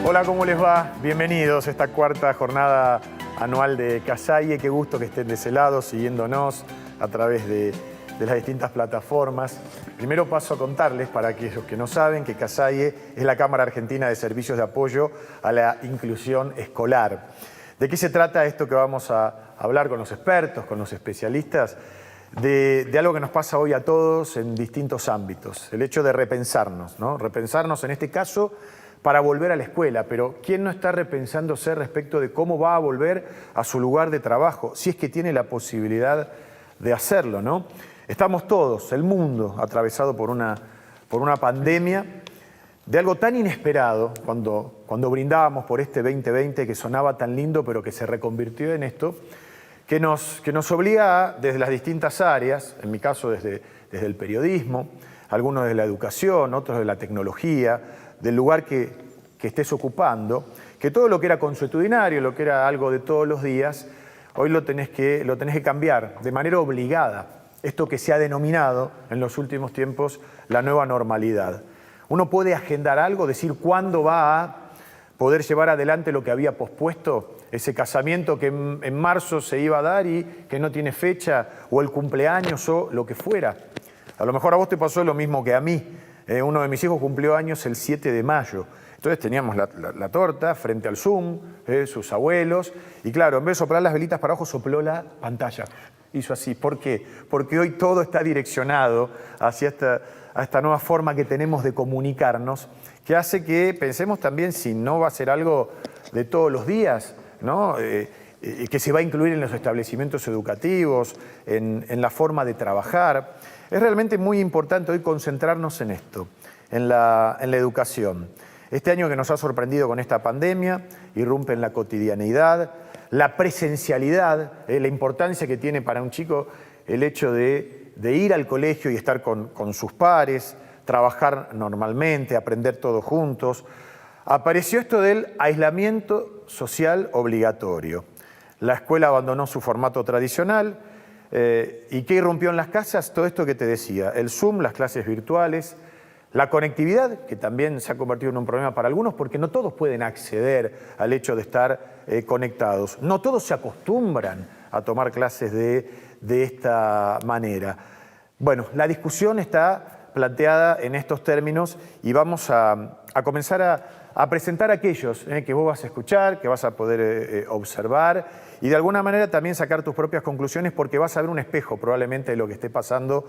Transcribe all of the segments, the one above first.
Hola, ¿cómo les va? Bienvenidos a esta cuarta jornada anual de Casaye. Qué gusto que estén de ese lado, siguiéndonos a través de las distintas plataformas. Primero paso a contarles, para aquellos que no saben, que Casaye es la Cámara Argentina de Servicios de Apoyo a la Inclusión Escolar. ¿De qué se trata esto que vamos a hablar con los expertos, con los especialistas? De algo que nos pasa hoy a todos en distintos ámbitos. El hecho de repensarnos, ¿no? Repensarnos en este caso para volver a la escuela, pero ¿quién no está repensándose respecto de cómo va a volver a su lugar de trabajo, si es que tiene la posibilidad de hacerlo, ¿no? Estamos todos, el mundo, atravesado por una pandemia de algo tan inesperado, cuando brindábamos por este 2020 que sonaba tan lindo, pero que se reconvirtió en esto, que nos obliga desde las distintas áreas, en mi caso desde el periodismo, algunos de la educación, otros de la tecnología, del lugar que estés ocupando, que todo lo que era consuetudinario, lo que era algo de todos los días, hoy lo tenés que cambiar de manera obligada. Esto que se ha denominado en los últimos tiempos la nueva normalidad. Uno puede agendar algo, decir cuándo va a poder llevar adelante lo que había pospuesto, ese casamiento que en marzo se iba a dar y que no tiene fecha, o el cumpleaños o lo que fuera. A lo mejor a vos te pasó lo mismo que a mí. Uno de mis hijos cumplió años el 7 de mayo. Entonces teníamos la torta frente al Zoom, sus abuelos, y claro, en vez de soplar las velitas para abajo, sopló la pantalla. Hizo así. ¿Por qué? Porque hoy todo está direccionado hacia esta nueva forma que tenemos de comunicarnos, que hace que pensemos también si no va a ser algo de todos los días, ¿no? Que se va a incluir en los establecimientos educativos, en la forma de trabajar. Es realmente muy importante hoy concentrarnos en esto, en la educación. Este año que nos ha sorprendido con esta pandemia, irrumpe en la cotidianeidad, la presencialidad, la importancia que tiene para un chico el hecho de ir al colegio y estar con sus pares, trabajar normalmente, aprender todos juntos. Apareció esto del aislamiento social obligatorio. La escuela abandonó su formato tradicional. ¿Y qué irrumpió en las casas? Todo esto que te decía, el Zoom, las clases virtuales, la conectividad, que también se ha convertido en un problema para algunos porque no todos pueden acceder al hecho de estar conectados. No todos se acostumbran a tomar clases de esta manera. Bueno, la discusión está planteada en estos términos y vamos a comenzar a presentar aquellos que vos vas a escuchar, que vas a poder observar y de alguna manera también sacar tus propias conclusiones porque vas a ver un espejo probablemente de lo que esté pasando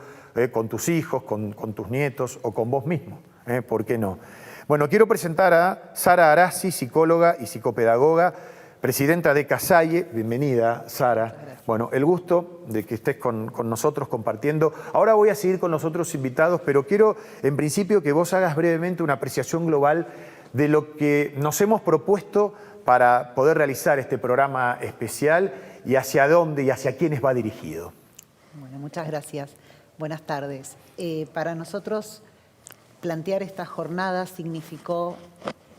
con tus hijos, con tus nietos o con vos mismo. ¿Por qué no? Bueno, quiero presentar a Sara Arasi, psicóloga y psicopedagoga, presidenta de Casaye. Bienvenida, Sara. Gracias. Bueno, el gusto de que estés con nosotros compartiendo. Ahora voy a seguir con los otros invitados, pero quiero en principio que vos hagas brevemente una apreciación global de lo que nos hemos propuesto para poder realizar este programa especial y hacia dónde y hacia quiénes va dirigido. Bueno, muchas gracias. Buenas tardes. Para nosotros plantear esta jornada significó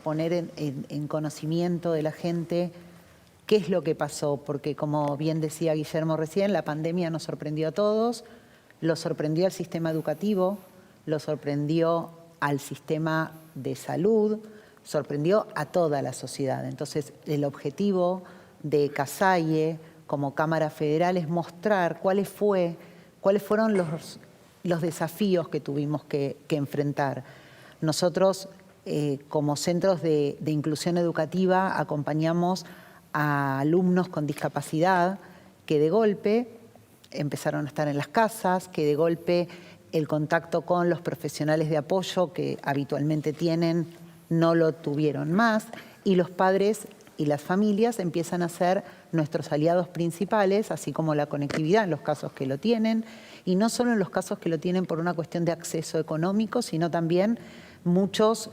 poner en conocimiento de la gente qué es lo que pasó, porque como bien decía Guillermo recién, la pandemia nos sorprendió a todos, lo sorprendió al sistema educativo, lo sorprendió al sistema de salud, sorprendió a toda la sociedad. Entonces, el objetivo de Casaye como Cámara Federal es mostrar cuáles fueron los desafíos que tuvimos que enfrentar. Nosotros, como centros de inclusión educativa, acompañamos a alumnos con discapacidad que de golpe empezaron a estar en las casas, que de golpe el contacto con los profesionales de apoyo que habitualmente tienen no lo tuvieron más, y los padres y las familias empiezan a ser nuestros aliados principales, así como la conectividad en los casos que lo tienen, y no solo en los casos que lo tienen por una cuestión de acceso económico, sino también muchos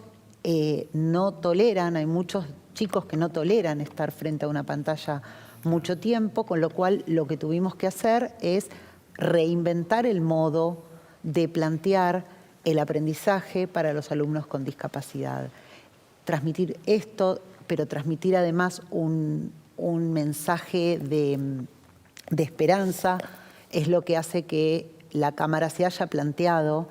no toleran, hay muchos chicos que no toleran estar frente a una pantalla mucho tiempo, con lo cual lo que tuvimos que hacer es reinventar el modo de plantear el aprendizaje para los alumnos con discapacidad. Transmitir esto, pero transmitir además un mensaje de esperanza es lo que hace que la Cámara se haya planteado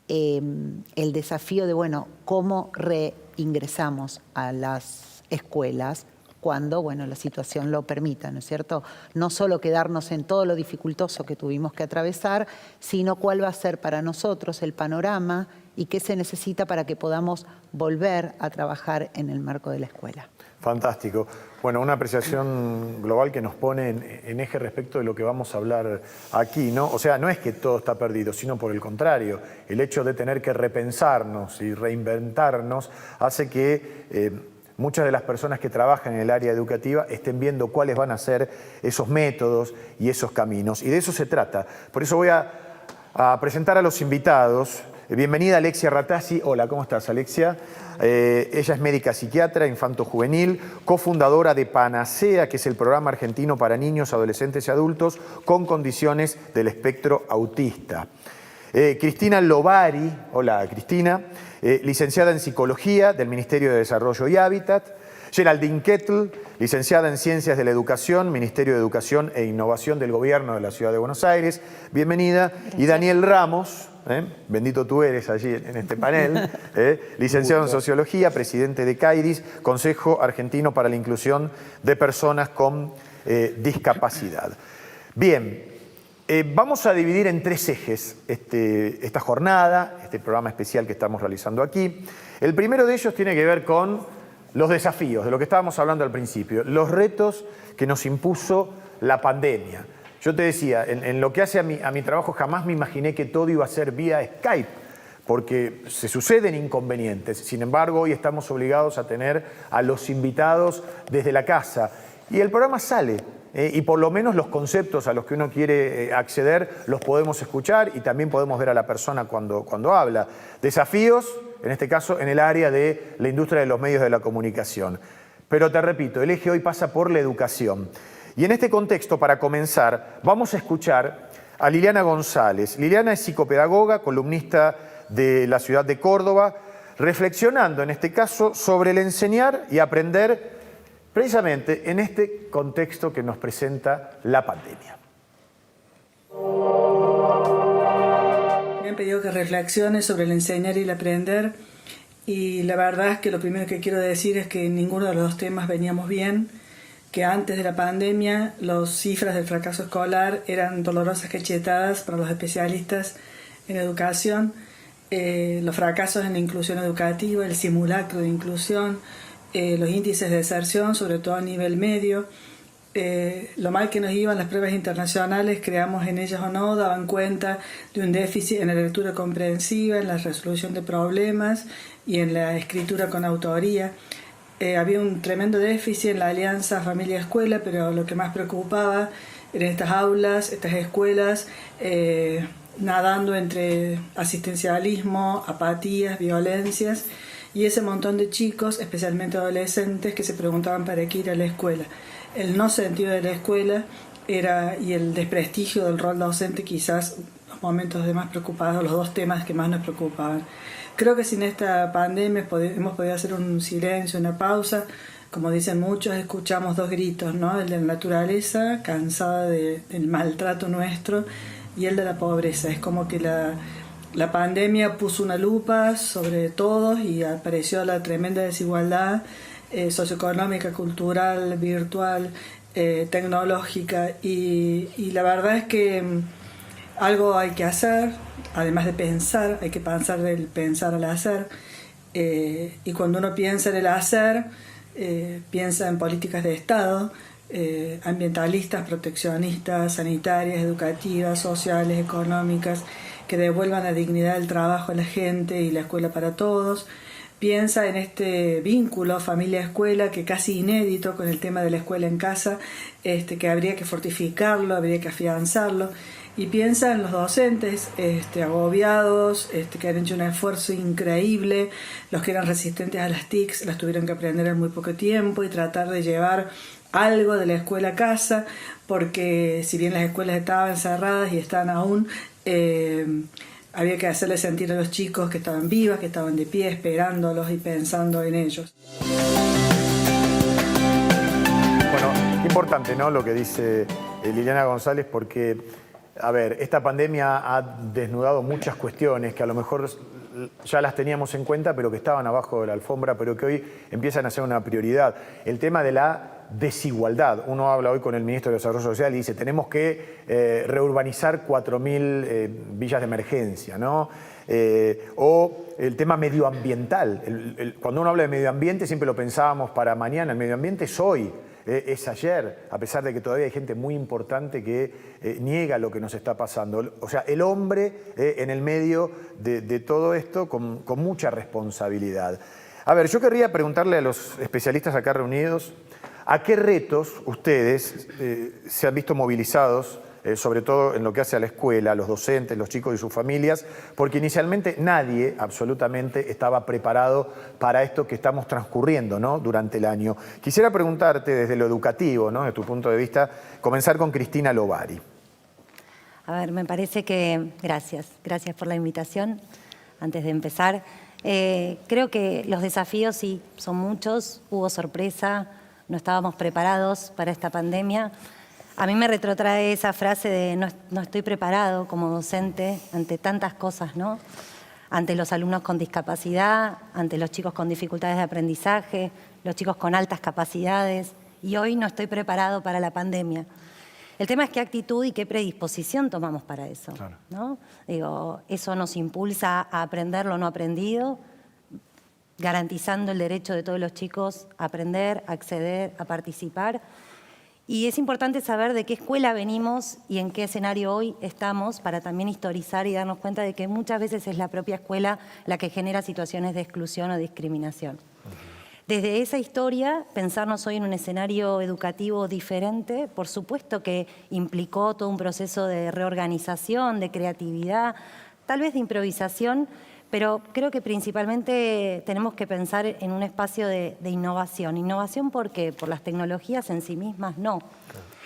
el desafío de, bueno, cómo reingresamos a las escuelas cuando, bueno, la situación lo permita, ¿no es cierto? No solo quedarnos en todo lo dificultoso que tuvimos que atravesar, sino cuál va a ser para nosotros el panorama y qué se necesita para que podamos volver a trabajar en el marco de la escuela. Fantástico. Bueno, una apreciación global que nos pone en eje respecto de lo que vamos a hablar aquí, ¿no? O sea, no es que todo está perdido, sino por el contrario. El hecho de tener que repensarnos y reinventarnos hace que muchas de las personas que trabajan en el área educativa estén viendo cuáles van a ser esos métodos y esos caminos. Y de eso se trata. Por eso voy a presentar a los invitados. Bienvenida Alexia Ratazzi. Hola, ¿cómo estás, Alexia? Ella es médica psiquiatra infanto-juvenil, cofundadora de Panacea, que es el programa argentino para niños, adolescentes y adultos con condiciones del espectro autista. Cristina Lovari, hola Cristina, licenciada en Psicología del Ministerio de Desarrollo y Hábitat. Geraldine Kettle, licenciada en Ciencias de la Educación, Ministerio de Educación e Innovación del Gobierno de la Ciudad de Buenos Aires. Bienvenida. Gracias. Y Daniel Ramos, bendito tú eres allí en este panel, licenciado en Sociología, presidente de CAIDIS, Consejo Argentino para la Inclusión de Personas con Discapacidad. Bien, vamos a dividir en tres ejes esta jornada, este programa especial que estamos realizando aquí. El primero de ellos tiene que ver con los desafíos, de lo que estábamos hablando al principio, los retos que nos impuso la pandemia. Yo te decía, en lo que hace a mi trabajo jamás me imaginé que todo iba a ser vía Skype, porque se suceden inconvenientes. Sin embargo, hoy estamos obligados a tener a los invitados desde la casa. Y el programa sale, y por lo menos los conceptos a los que uno quiere acceder los podemos escuchar y también podemos ver a la persona cuando habla. Desafíos, en este caso, en el área de la industria de los medios de la comunicación. Pero te repito, el eje hoy pasa por la educación. Y en este contexto, para comenzar, vamos a escuchar a Liliana González. Liliana es psicopedagoga, columnista de la ciudad de Córdoba, reflexionando en este caso sobre el enseñar y aprender precisamente en este contexto que nos presenta la pandemia. Me han pedido que reflexione sobre el enseñar y el aprender, y la verdad es que lo primero que quiero decir es que ninguno de los dos temas veníamos bien, que antes de la pandemia las cifras del fracaso escolar eran dolorosas cachetadas para los especialistas en educación, los fracasos en la inclusión educativa, el simulacro de inclusión, los índices de deserción, sobre todo a nivel medio, lo mal que nos iban las pruebas internacionales, creamos en ellas o no, daban cuenta de un déficit en la lectura comprensiva, en la resolución de problemas y en la escritura con autoría. Había un tremendo déficit en la alianza familia-escuela, pero lo que más preocupaba eran estas aulas, estas escuelas, nadando entre asistencialismo, apatías, violencias, y ese montón de chicos, especialmente adolescentes, que se preguntaban para qué ir a la escuela. El no sentido de la escuela y el desprestigio del rol docente, quizás los momentos de más preocupados, los dos temas que más nos preocupaban. Creo que sin esta pandemia hemos podido hacer un silencio, una pausa. Como dicen muchos, escuchamos dos gritos, ¿no? El de la naturaleza, cansada del maltrato nuestro, y el de la pobreza. Es como que la pandemia puso una lupa sobre todos y apareció la tremenda desigualdad socioeconómica, cultural, virtual, tecnológica, y la verdad es que algo hay que hacer, además de pensar, hay que pensar del pensar al hacer, y cuando uno piensa en el hacer, piensa en políticas de Estado, ambientalistas, proteccionistas, sanitarias, educativas, sociales, económicas, que devuelvan la dignidad del trabajo a la gente y la escuela para todos. Piensa en este vínculo familia-escuela que casi inédito con el tema de la escuela en casa, que habría que fortificarlo, habría que afianzarlo. Y piensa en los docentes agobiados, que han hecho un esfuerzo increíble, los que eran resistentes a las TICs las tuvieron que aprender en muy poco tiempo y tratar de llevar algo de la escuela a casa, porque si bien las escuelas estaban cerradas y están aún, había que hacerles sentir a los chicos que estaban vivas, que estaban de pie, esperándolos y pensando en ellos. Bueno, importante, ¿no?, lo que dice Liliana González, porque a ver, esta pandemia ha desnudado muchas cuestiones que a lo mejor ya las teníamos en cuenta, pero que estaban abajo de la alfombra, pero que hoy empiezan a ser una prioridad. El tema de la desigualdad. Uno habla hoy con el ministro de Desarrollo Social y dice, tenemos que reurbanizar 4.000 villas de emergencia, ¿no? O el tema medioambiental. Cuando uno habla de medio ambiente siempre lo pensábamos para mañana. El medio ambiente es hoy, es ayer, a pesar de que todavía hay gente muy importante que niega lo que nos está pasando. O sea, el hombre en el medio de todo esto con mucha responsabilidad. A ver, yo querría preguntarle a los especialistas acá reunidos, ¿a qué retos ustedes se han visto movilizados, sobre todo en lo que hace a la escuela, a los docentes, los chicos y sus familias? Porque inicialmente nadie, absolutamente, estaba preparado para esto que estamos transcurriendo, ¿no?, durante el año. Quisiera preguntarte desde lo educativo, ¿no?, desde tu punto de vista, comenzar con Cristina Lovari. A ver, me parece que... Gracias por la invitación. Antes de empezar, creo que los desafíos sí son muchos, hubo sorpresa, no estábamos preparados para esta pandemia. A mí me retrotrae esa frase de no estoy preparado como docente ante tantas cosas, ¿no? Ante los alumnos con discapacidad, ante los chicos con dificultades de aprendizaje, los chicos con altas capacidades, y hoy no estoy preparado para la pandemia. El tema es qué actitud y qué predisposición tomamos para eso, claro, ¿no? Digo, eso nos impulsa a aprender lo no aprendido, garantizando el derecho de todos los chicos a aprender, a acceder, a participar. Y es importante saber de qué escuela venimos y en qué escenario hoy estamos para también historizar y darnos cuenta de que muchas veces es la propia escuela la que genera situaciones de exclusión o discriminación. Desde esa historia, pensarnos hoy en un escenario educativo diferente, por supuesto que implicó todo un proceso de reorganización, de creatividad, tal vez de improvisación, pero creo que principalmente tenemos que pensar en un espacio de innovación. ¿Innovación por qué? Por las tecnologías en sí mismas, no.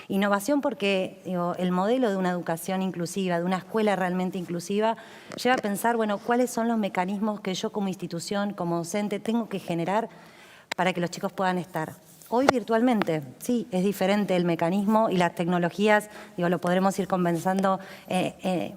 Innovación porque el modelo de una educación inclusiva, de una escuela realmente inclusiva, lleva a pensar, bueno, cuáles son los mecanismos que yo como institución, como docente, tengo que generar para que los chicos puedan estar. Hoy virtualmente, sí, es diferente el mecanismo y las tecnologías, lo podremos ir conversando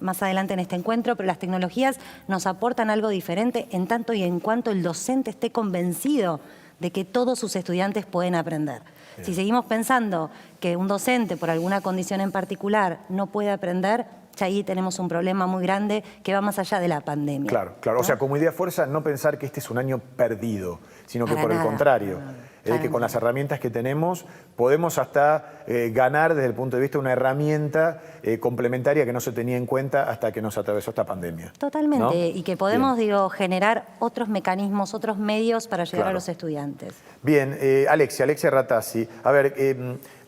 más adelante en este encuentro, pero las tecnologías nos aportan algo diferente en tanto y en cuanto el docente esté convencido de que todos sus estudiantes pueden aprender. Bien. Si seguimos pensando que un docente por alguna condición en particular no puede aprender, ya ahí tenemos un problema muy grande que va más allá de la pandemia. Claro, claro. ¿No? O sea, como idea fuerza, no pensar que este es un año perdido, sino que por el contrario, que con las herramientas que tenemos podemos hasta ganar desde el punto de vista de una herramienta complementaria que no se tenía en cuenta hasta que nos atravesó esta pandemia. Totalmente, ¿no? Y que podemos, Bien, generar otros mecanismos, otros medios para llegar a los estudiantes. Bien, Alexia Ratazzi, a ver,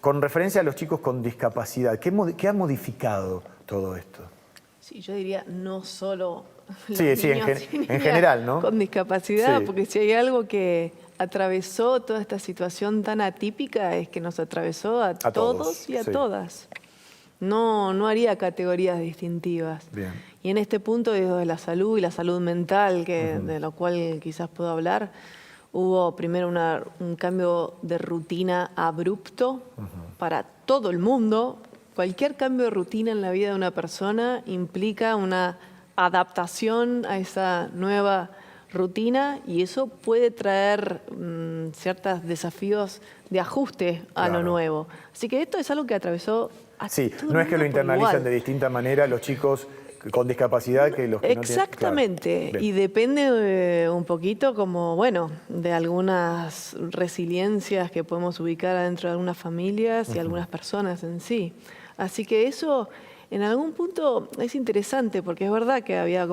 con referencia a los chicos con discapacidad, ¿qué ha modificado todo esto? Sí, yo diría no solo los niños en general, ¿no? Con discapacidad, sí, porque si hay algo que atravesó toda esta situación tan atípica es que nos atravesó a todos y a todas. No haría categorías distintivas. Bien. Y en este punto de la salud y la salud mental, de lo cual quizás puedo hablar, hubo primero un cambio de rutina abrupto para todo el mundo. Cualquier cambio de rutina en la vida de una persona implica una adaptación a esa nueva rutina y eso puede traer ciertos desafíos de ajuste a lo nuevo. Así que esto es algo que atravesó a todo el mundo. No es que lo internalicen de distinta manera los chicos con discapacidad que los que Exactamente, no tienen. Claro. Y depende un poquito como, de algunas resiliencias que podemos ubicar adentro de algunas familias y algunas personas en sí. Así que eso en algún punto es interesante porque es verdad que había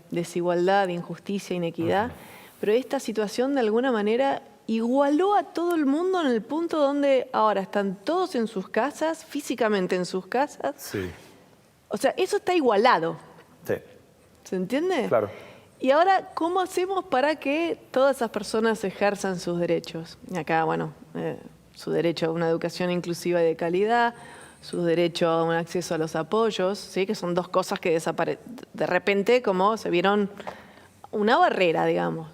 desigualdad, injusticia, inequidad, pero esta situación de alguna manera igualó a todo el mundo en el punto donde ahora están todos en sus casas, físicamente en sus casas. Sí. O sea, eso está igualado. Sí. ¿Se entiende? Claro. Y ahora, ¿cómo hacemos para que todas esas personas ejerzan sus derechos? Y acá, su derecho a una educación inclusiva y de calidad, su derecho a un acceso a los apoyos, ¿sí? Que son dos cosas que de repente como se vieron una barrera, digamos.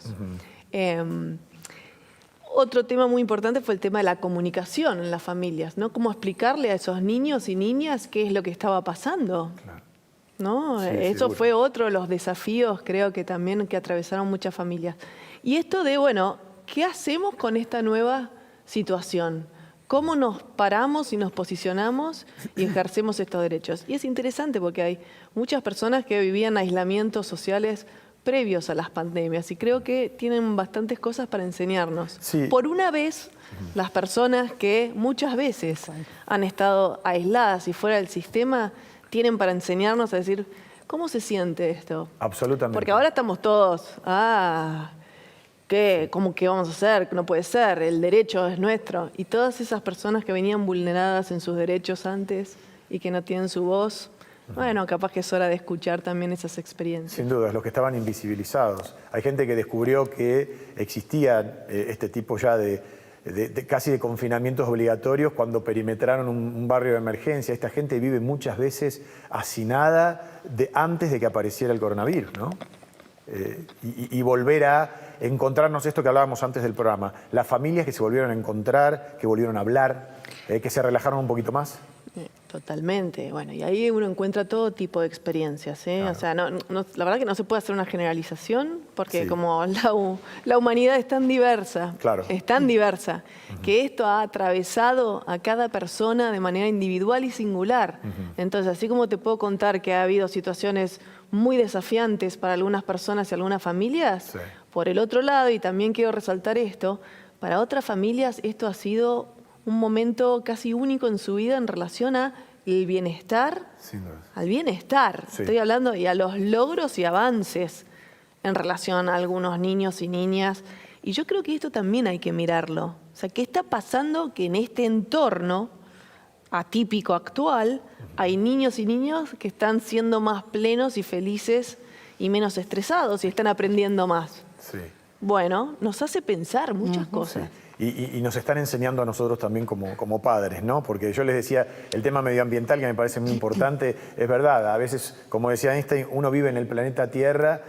otro tema muy importante fue el tema de la comunicación en las familias, ¿no? Cómo explicarle a esos niños y niñas qué es lo que estaba pasando. Claro. ¿No? Sí, Eso seguro. fue otro de los desafíos, creo que también que atravesaron muchas familias. Y esto de, bueno, ¿qué hacemos con esta nueva situación? ¿Cómo nos paramos y nos posicionamos y ejercemos estos derechos? Y es interesante porque hay muchas personas que vivían aislamientos sociales previos a las pandemias y creo que tienen bastantes cosas para enseñarnos. Sí. Por una vez, las personas que muchas veces han estado aisladas y fuera del sistema tienen para enseñarnos a decir, ¿cómo se siente esto? Absolutamente. Porque ahora estamos todos, ¿qué? ¿Cómo que vamos a hacer? No puede ser, el derecho es nuestro. Y todas esas personas que venían vulneradas en sus derechos antes y que no tienen su voz, bueno, capaz que es hora de escuchar también esas experiencias. Sin duda, los que estaban invisibilizados. Hay gente que descubrió que existía este tipo ya casi de confinamientos obligatorios cuando perimetraron un barrio de emergencia. Esta gente vive muchas veces hacinada antes de que apareciera el coronavirus, ¿no? Y volver a encontrarnos esto que hablábamos antes del programa. Las familias que se volvieron a encontrar, que volvieron a hablar, que se relajaron un poquito más. Totalmente. Bueno, y ahí uno encuentra todo tipo de experiencias, ¿eh? Claro. O sea, la verdad que no se puede hacer una generalización porque Sí. como la humanidad es tan diversa, Claro. es tan diversa, que esto ha atravesado a cada persona de manera individual y singular. Entonces, así como te puedo contar que ha habido situaciones muy desafiantes para algunas personas y algunas familias, Sí. por el otro lado, y también quiero resaltar esto, para otras familias esto ha sido un momento casi único en su vida en relación al bienestar, Sin duda. al bienestar. Sí. Estoy hablando y a los logros y avances en relación a algunos niños y niñas. Y yo creo que esto también hay que mirarlo. O sea, ¿qué está pasando que en este entorno atípico actual hay niños y niñas que están siendo más plenos y felices y menos estresados y están aprendiendo más? Sí. Bueno, nos hace pensar muchas cosas. Y nos están enseñando a nosotros también como padres, ¿no? Porque yo les decía, el tema medioambiental que me parece muy importante, es verdad, a veces, como decía Einstein, uno vive en el planeta Tierra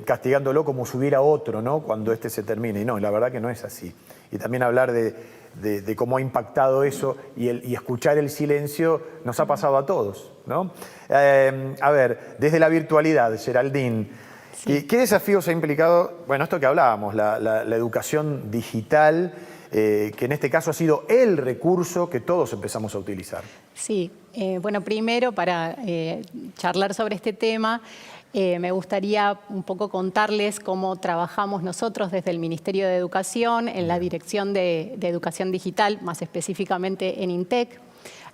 castigándolo como si hubiera otro, ¿no? Cuando este se termine. Y no, la verdad que no es así. Y también hablar de cómo ha impactado eso y escuchar el silencio nos ha pasado a todos, ¿no? A ver, desde la virtualidad, Geraldine, Sí. ¿qué desafíos ha implicado, bueno, esto que hablábamos, la educación digital, que en este caso ha sido el recurso que todos empezamos a utilizar? Sí, bueno, primero para charlar sobre este tema, me gustaría un poco contarles cómo trabajamos nosotros desde el Ministerio de Educación en la Dirección de Educación Digital, más específicamente en INTEC.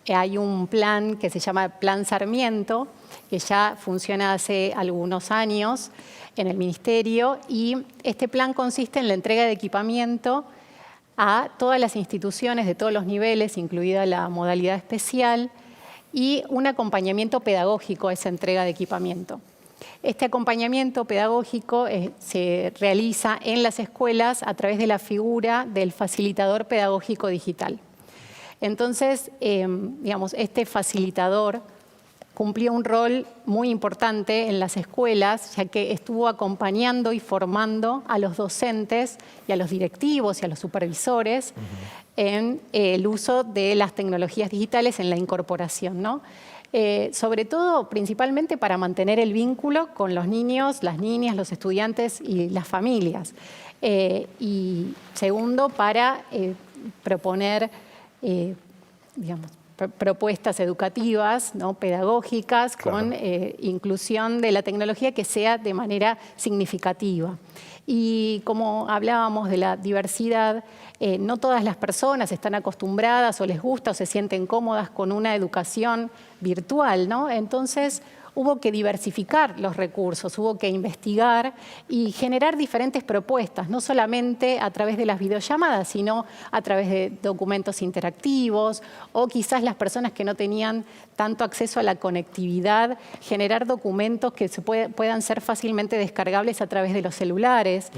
Hay un plan que se llama Plan Sarmiento, que ya funciona hace algunos años en el Ministerio, y este plan consiste en la entrega de equipamiento a todas las instituciones de todos los niveles, incluida la modalidad especial, y un acompañamiento pedagógico a esa entrega de equipamiento. Este acompañamiento pedagógico se realiza en las escuelas a través de la figura del facilitador pedagógico digital. Entonces, digamos, este facilitador cumplió un rol muy importante en las escuelas, ya que estuvo acompañando y formando a los docentes y a los directivos y a los supervisores en el uso de las tecnologías digitales, en la incorporación, ¿no? Sobre todo, principalmente para mantener el vínculo con los niños, las niñas, los estudiantes y las familias. Y segundo, para proponer digamos, propuestas educativas, ¿no? Pedagógicas, Claro. con inclusión de la tecnología que sea de manera significativa. Y como hablábamos de la diversidad, no todas las personas están acostumbradas o les gusta o se sienten cómodas con una educación virtual, ¿no? Entonces, hubo que diversificar los recursos, hubo que investigar y generar diferentes propuestas, no solamente a través de las videollamadas, sino a través de documentos interactivos o quizás las personas que no tenían tanto acceso a la conectividad, generar documentos que puedan ser fácilmente descargables a través de los celulares.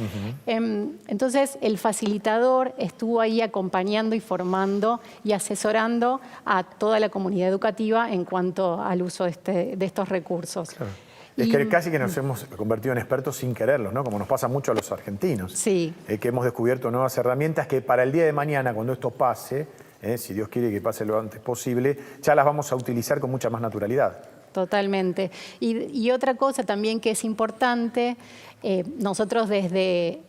Entonces, el facilitador estuvo ahí acompañando y formando y asesorando a toda la comunidad educativa en cuanto al uso de estos recursos. Claro. Es que casi que nos hemos convertido en expertos sin quererlo, ¿no? Como nos pasa mucho a los argentinos. Sí. Que hemos descubierto nuevas herramientas que para el día de mañana, cuando esto pase, si Dios quiere que pase lo antes posible, ya las vamos a utilizar con mucha más naturalidad. Totalmente. Y otra cosa también que es importante, nosotros desde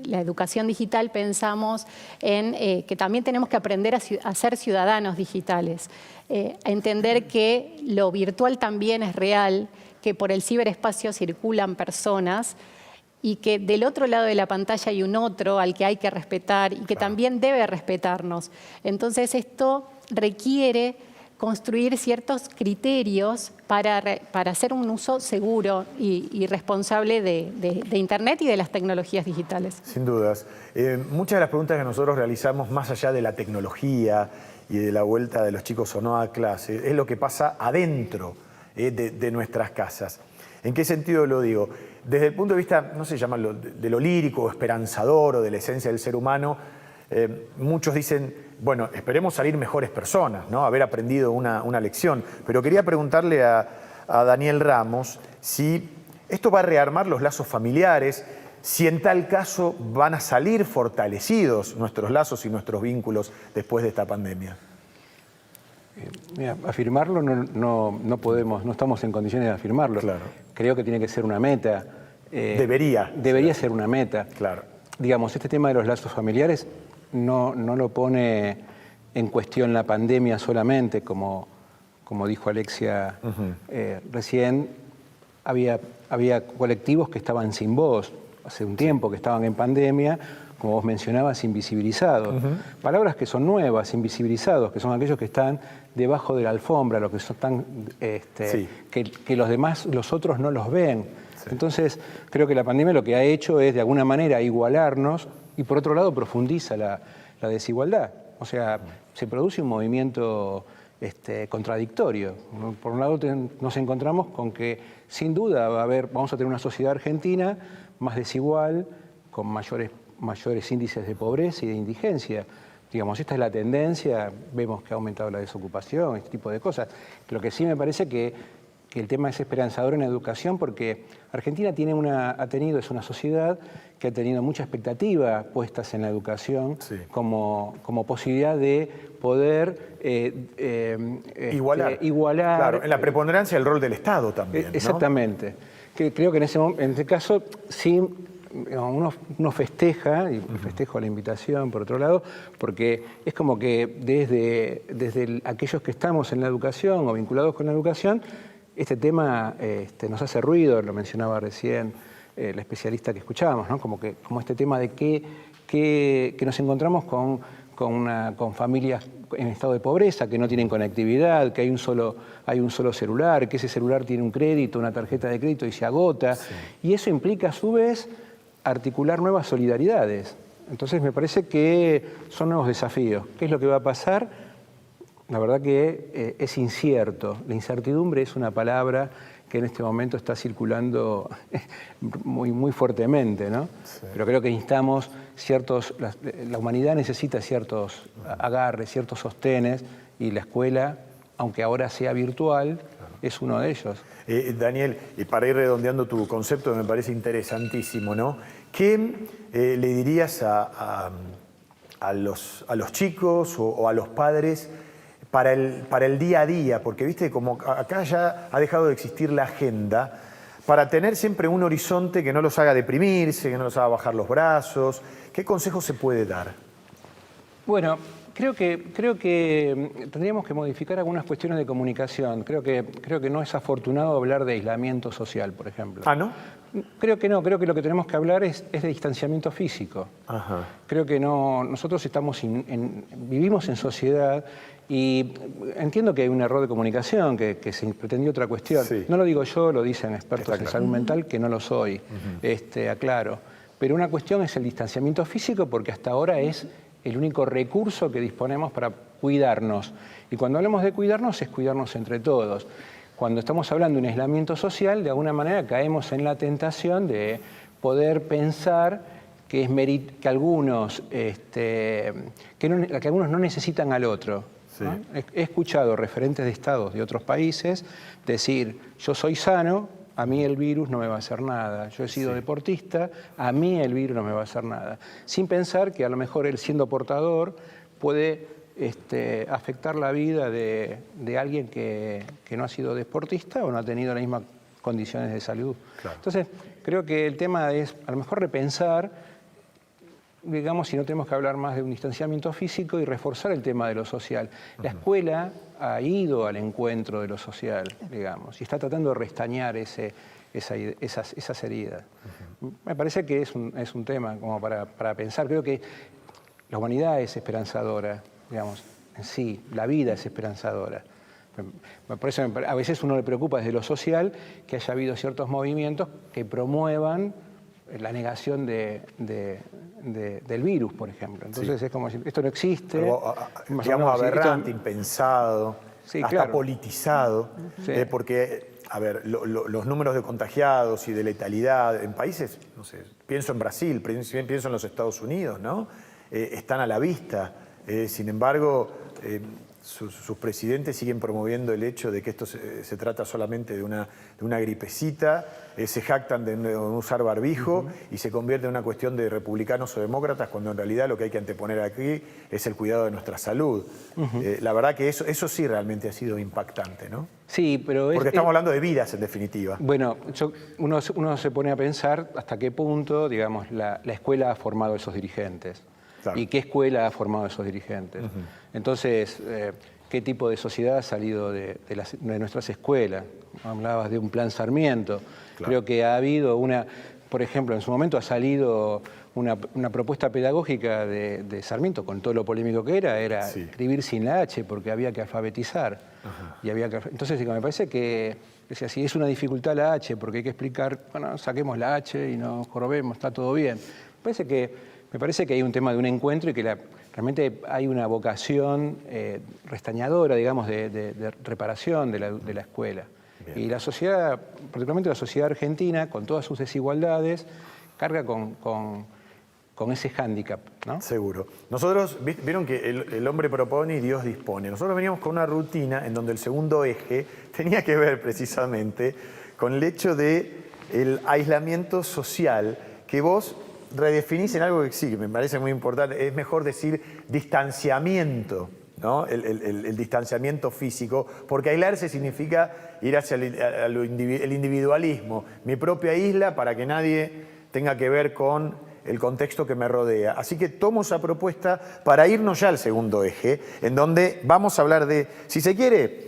la educación digital pensamos en que también tenemos que aprender a ser ciudadanos digitales, a entender que lo virtual también es real, que por el ciberespacio circulan personas y que del otro lado de la pantalla hay un otro al que hay que respetar y que también debe respetarnos. Entonces esto requiere construir ciertos criterios para hacer un uso seguro y responsable de Internet y de las tecnologías digitales. Sin dudas. Muchas de las preguntas que nosotros realizamos, más allá de la tecnología y de la vuelta de los chicos o no a clase, es lo que pasa adentro de nuestras casas. ¿En qué sentido lo digo? Desde el punto de vista, no sé, llamarlo de lo lírico o esperanzador o de la esencia del ser humano, muchos dicen, bueno, esperemos salir mejores personas, ¿no? Haber aprendido una lección. Pero quería preguntarle a Daniel Ramos si esto va a rearmar los lazos familiares, si en tal caso van a salir fortalecidos nuestros lazos y nuestros vínculos después de esta pandemia. Mira, afirmarlo no podemos, no estamos en condiciones de afirmarlo. Claro. Creo que tiene que ser una meta. Debería ser una meta. Claro. Digamos, este tema de los lazos familiares no lo pone en cuestión la pandemia solamente, como dijo Alexia recién. Había colectivos que estaban sin voz hace un tiempo, que estaban en pandemia, como vos mencionabas, invisibilizados. Palabras que son nuevas, invisibilizados, que son aquellos que están debajo de la alfombra, los que están, que los otros no los ven. Sí. Entonces, creo que la pandemia lo que ha hecho es, de alguna manera, igualarnos y, por otro lado, profundiza la desigualdad. O sea, se produce un movimiento contradictorio. Por un lado, nos encontramos con que, sin duda, vamos a tener una sociedad argentina más desigual, con mayores índices de pobreza y de indigencia. Digamos, esta es la tendencia, vemos que ha aumentado la desocupación, este tipo de cosas. Lo que sí me parece que el tema es esperanzador en la educación, porque Argentina es una sociedad que ha tenido mucha expectativa puestas en la educación, sí, como posibilidad de poder igualar. Claro, en la preponderancia el rol del Estado también, ¿no? Exactamente. Creo que en este caso sí uno festeja, y festejo la invitación por otro lado, porque es como que desde aquellos que estamos en la educación o vinculados con la educación, este tema nos hace ruido, lo mencionaba recién la especialista que escuchábamos, ¿no? Como este tema de que nos encontramos con familias en estado de pobreza, que no tienen conectividad, que hay un solo celular, que ese celular tiene un crédito, una tarjeta de crédito y se agota. Sí. Y eso implica a su vez articular nuevas solidaridades. Entonces me parece que son nuevos desafíos. ¿Qué es lo que va a pasar? La verdad que es incierto. La incertidumbre es una palabra que en este momento está circulando muy, muy fuertemente, ¿no? Sí. Pero creo que necesitamos la humanidad necesita ciertos agarres, ciertos sostenes, y la escuela, aunque ahora sea virtual, es uno de ellos. Daniel, y para ir redondeando tu concepto, que me parece interesantísimo, ¿no? ¿Qué le dirías a los chicos o a los padres para el día a día? Porque, viste, como acá ya ha dejado de existir la agenda, para tener siempre un horizonte que no los haga deprimirse, que no los haga bajar los brazos. ¿Qué consejo se puede dar? Bueno, creo que tendríamos que modificar algunas cuestiones de comunicación. Creo que no es afortunado hablar de aislamiento social, por ejemplo. ¿Ah, no? Creo que no. Creo que lo que tenemos que hablar es de distanciamiento físico. Ajá. Creo que no. Nosotros vivimos en sociedad, y entiendo que hay un error de comunicación, que se pretendió otra cuestión. Sí. No lo digo yo, lo dicen expertos en salud mental, que no lo soy, aclaro. Pero una cuestión es el distanciamiento físico, porque hasta ahora es el único recurso que disponemos para cuidarnos. Y cuando hablamos de cuidarnos, es cuidarnos entre todos. Cuando estamos hablando de un aislamiento social, de alguna manera caemos en la tentación de poder pensar que algunos no necesitan al otro. Sí. ¿No? He escuchado referentes de estados de otros países decir: yo soy sano, a mí el virus no me va a hacer nada. Yo he sido deportista, a mí el virus no me va a hacer nada. Sin pensar que a lo mejor él, siendo portador, puede afectar la vida de alguien que no ha sido deportista o no ha tenido las mismas condiciones de salud. Claro. Entonces, creo que el tema es a lo mejor repensar, digamos, si no tenemos que hablar más de un distanciamiento físico y reforzar el tema de lo social. La escuela ha ido al encuentro de lo social, digamos, y está tratando de restañar esas heridas. Me parece que es un tema como para pensar. Creo que la humanidad es esperanzadora, digamos, en sí, la vida es esperanzadora. Por eso a veces uno le preocupa desde lo social que haya habido ciertos movimientos que promuevan la negación del virus, por ejemplo. Entonces es como decir, esto no existe. Algo, digamos, aberrante, impensado, hasta politizado, porque, a ver, los números de contagiados y de letalidad en países, no sé, pienso en Brasil, pienso en los Estados Unidos, ¿no? Están a la vista. Sin embargo, sus presidentes siguen promoviendo el hecho de que esto se trata solamente de una gripecita, se jactan de no usar barbijo y se convierte en una cuestión de republicanos o demócratas, cuando en realidad lo que hay que anteponer aquí es el cuidado de nuestra salud. La verdad que eso sí realmente ha sido impactante, ¿no? Sí, pero porque estamos hablando de vidas, en definitiva. Bueno, uno se pone a pensar hasta qué punto, digamos, la escuela ha formado esos dirigentes. Claro. ¿Y qué escuela ha formado esos dirigentes? Entonces, ¿qué tipo de sociedad ha salido de nuestras escuelas? Hablabas de un plan Sarmiento. Claro. Creo que ha habido por ejemplo, en su momento ha salido una propuesta pedagógica de Sarmiento, con todo lo polémico que era escribir sin la H, porque había que alfabetizar. Y entonces, me parece que si es una dificultad la H, porque hay que explicar, bueno, saquemos la H y nos jorobemos, está todo bien. Me parece que hay un tema de un encuentro y que realmente hay una vocación restañadora, digamos, de reparación de la escuela. Bien. Y la sociedad, particularmente la sociedad argentina, con todas sus desigualdades, carga con ese hándicap, ¿no? Seguro. Nosotros, vieron que el hombre propone y Dios dispone. Nosotros veníamos con una rutina en donde el segundo eje tenía que ver precisamente con el hecho del aislamiento social, que vos redefinís en algo que sí, que me parece muy importante. Es mejor decir distanciamiento, ¿no? El distanciamiento físico, porque aislarse significa ir hacia el individualismo, mi propia isla, para que nadie tenga que ver con el contexto que me rodea. Así que tomo esa propuesta para irnos ya al segundo eje, en donde vamos a hablar de, si se quiere,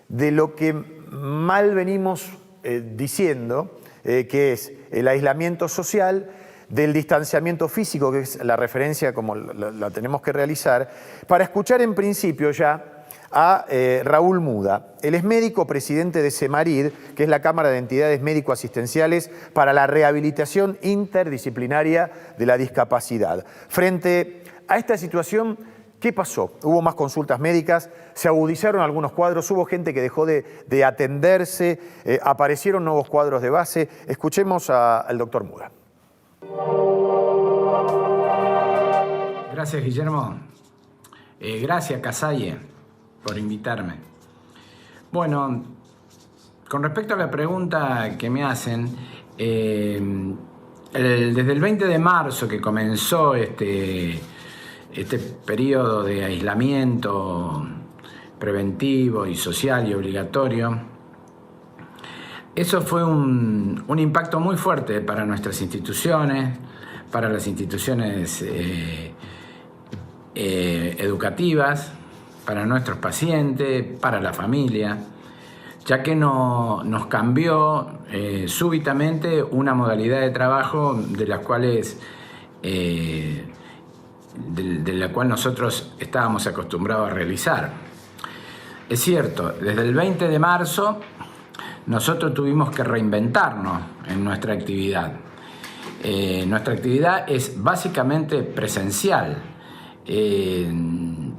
de lo que mal venimos diciendo, que es el aislamiento social, del distanciamiento físico, que es la referencia como la tenemos que realizar, para escuchar en principio ya a Raúl Muda. Él es médico, presidente de CEMARID, que es la Cámara de Entidades Médico-Asistenciales para la Rehabilitación Interdisciplinaria de la Discapacidad. Frente a esta situación, ¿qué pasó? Hubo más consultas médicas, se agudizaron algunos cuadros, hubo gente que dejó de atenderse, aparecieron nuevos cuadros de base. Escuchemos al doctor Muda. Gracias, Guillermo. Gracias, Casalle, por invitarme. Bueno, con respecto a la pregunta que me hacen, desde el 20 de marzo que comenzó este periodo de aislamiento preventivo y social y obligatorio, eso fue un impacto muy fuerte para nuestras instituciones, para las instituciones educativas, para nuestros pacientes, para la familia, ya que nos cambió súbitamente una modalidad de trabajo de la cual nosotros estábamos acostumbrados a realizar. Es cierto, desde el 20 de marzo nosotros tuvimos que reinventarnos en nuestra actividad. Nuestra actividad es básicamente presencial.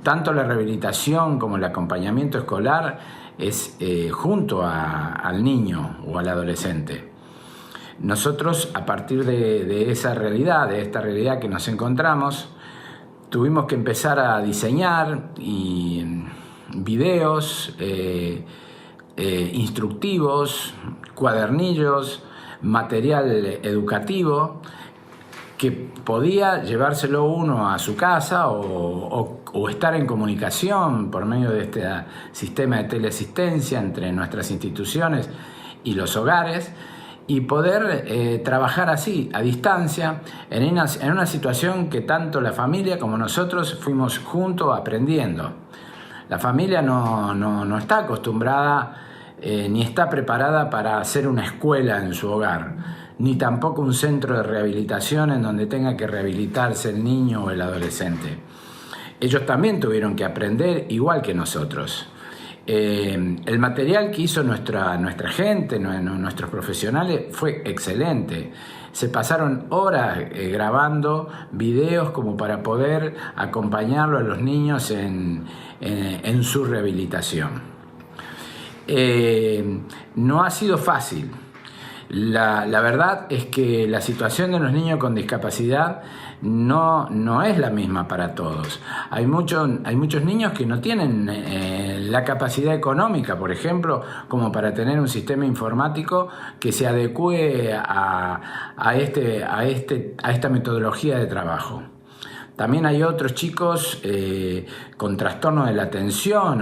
Tanto la rehabilitación como el acompañamiento escolar es junto al niño o al adolescente. Nosotros, a partir de esta realidad que nos encontramos, tuvimos que empezar a diseñar videos instructivos cuadernillos, material educativo, que podía llevárselo uno a su casa o estar en comunicación por medio de este sistema de teleasistencia entre nuestras instituciones y los hogares, y poder trabajar así, a distancia, en una situación que tanto la familia como nosotros fuimos juntos aprendiendo. La familia no está acostumbrada ni está preparada para hacer una escuela en su hogar, ni tampoco un centro de rehabilitación en donde tenga que rehabilitarse el niño o el adolescente. Ellos también tuvieron que aprender igual que nosotros. El material que hizo nuestra gente, nuestros profesionales, fue excelente. Se pasaron horas grabando videos como para poder acompañarlo a los niños en su rehabilitación. No ha sido fácil. La verdad es que la situación de los niños con discapacidad no es la misma para todos. Hay muchos niños que no tienen la capacidad económica, por ejemplo, como para tener un sistema informático que se adecue a esta metodología de trabajo. También hay otros chicos con trastorno de la atención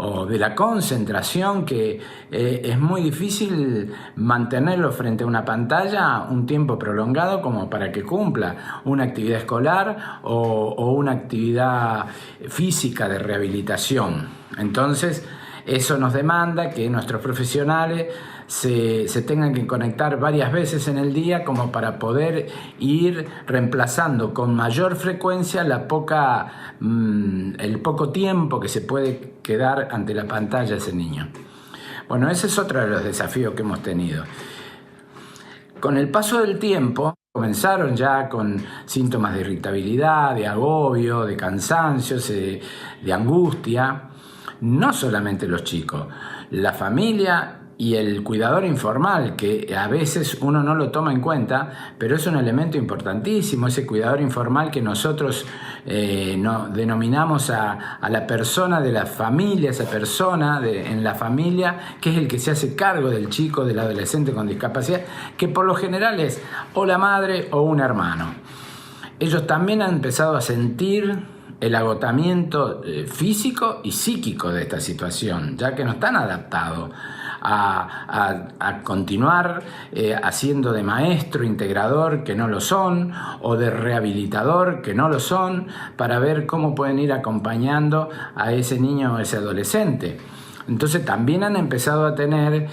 o de la concentración, que es muy difícil mantenerlo frente a una pantalla un tiempo prolongado como para que cumpla una actividad escolar o una actividad física de rehabilitación. Entonces, eso nos demanda que nuestros profesionales se tengan que conectar varias veces en el día como para poder ir reemplazando con mayor frecuencia el poco tiempo que se puede quedar ante la pantalla ese niño. Bueno, ese es otro de los desafíos que hemos tenido. Con el paso del tiempo, comenzaron ya con síntomas de irritabilidad, de agobio, de cansancio, de angustia. No solamente los chicos, la familia y el cuidador informal, que a veces uno no lo toma en cuenta, pero es un elemento importantísimo, ese cuidador informal que nosotros denominamos a la persona de la familia, esa persona en la familia, que es el que se hace cargo del chico, del adolescente con discapacidad, que por lo general es o la madre o un hermano. Ellos también han empezado a sentir el agotamiento físico y psíquico de esta situación, ya que no están adaptados a continuar haciendo de maestro integrador, que no lo son, o de rehabilitador, que no lo son, para ver cómo pueden ir acompañando a ese niño o ese adolescente. Entonces también han empezado a tener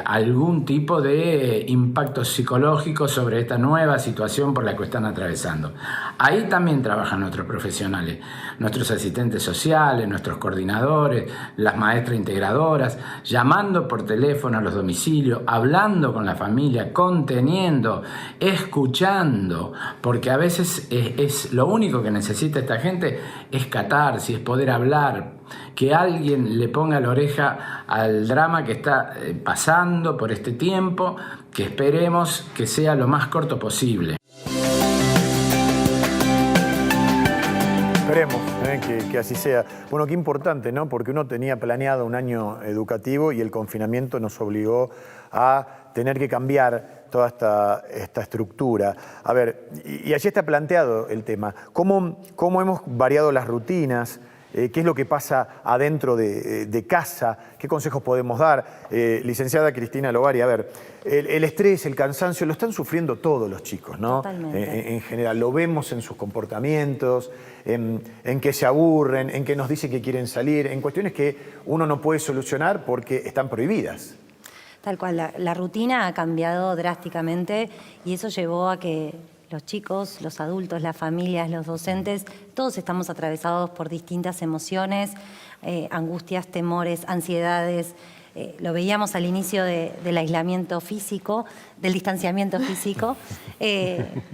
algún tipo de impacto psicológico sobre esta nueva situación por la que están atravesando. Ahí también trabajan nuestros profesionales, nuestros asistentes sociales, nuestros coordinadores, las maestras integradoras, llamando por teléfono a los domicilios, hablando con la familia, conteniendo, escuchando, porque a veces es lo único que necesita esta gente, es catarsis, es poder hablar, que alguien le ponga la oreja al drama que está pasando por este tiempo, que esperemos que sea lo más corto posible. Esperemos que así sea. Bueno, qué importante, ¿no? Porque uno tenía planeado un año educativo y el confinamiento nos obligó a tener que cambiar toda esta estructura. A ver, y allí está planteado el tema. ¿Cómo hemos variado las rutinas? ¿Qué es lo que pasa adentro de casa? ¿Qué consejos podemos dar? Licenciada Cristina Logari, a ver, el estrés, el cansancio, lo están sufriendo todos los chicos, ¿no? Totalmente. En general, lo vemos en sus comportamientos, en que se aburren, en que nos dicen que quieren salir, en cuestiones que uno no puede solucionar porque están prohibidas. Tal cual, la rutina ha cambiado drásticamente y eso llevó a que los chicos, los adultos, las familias, los docentes, todos estamos atravesados por distintas emociones, angustias, temores, ansiedades. Lo veíamos al inicio del aislamiento físico, del distanciamiento físico,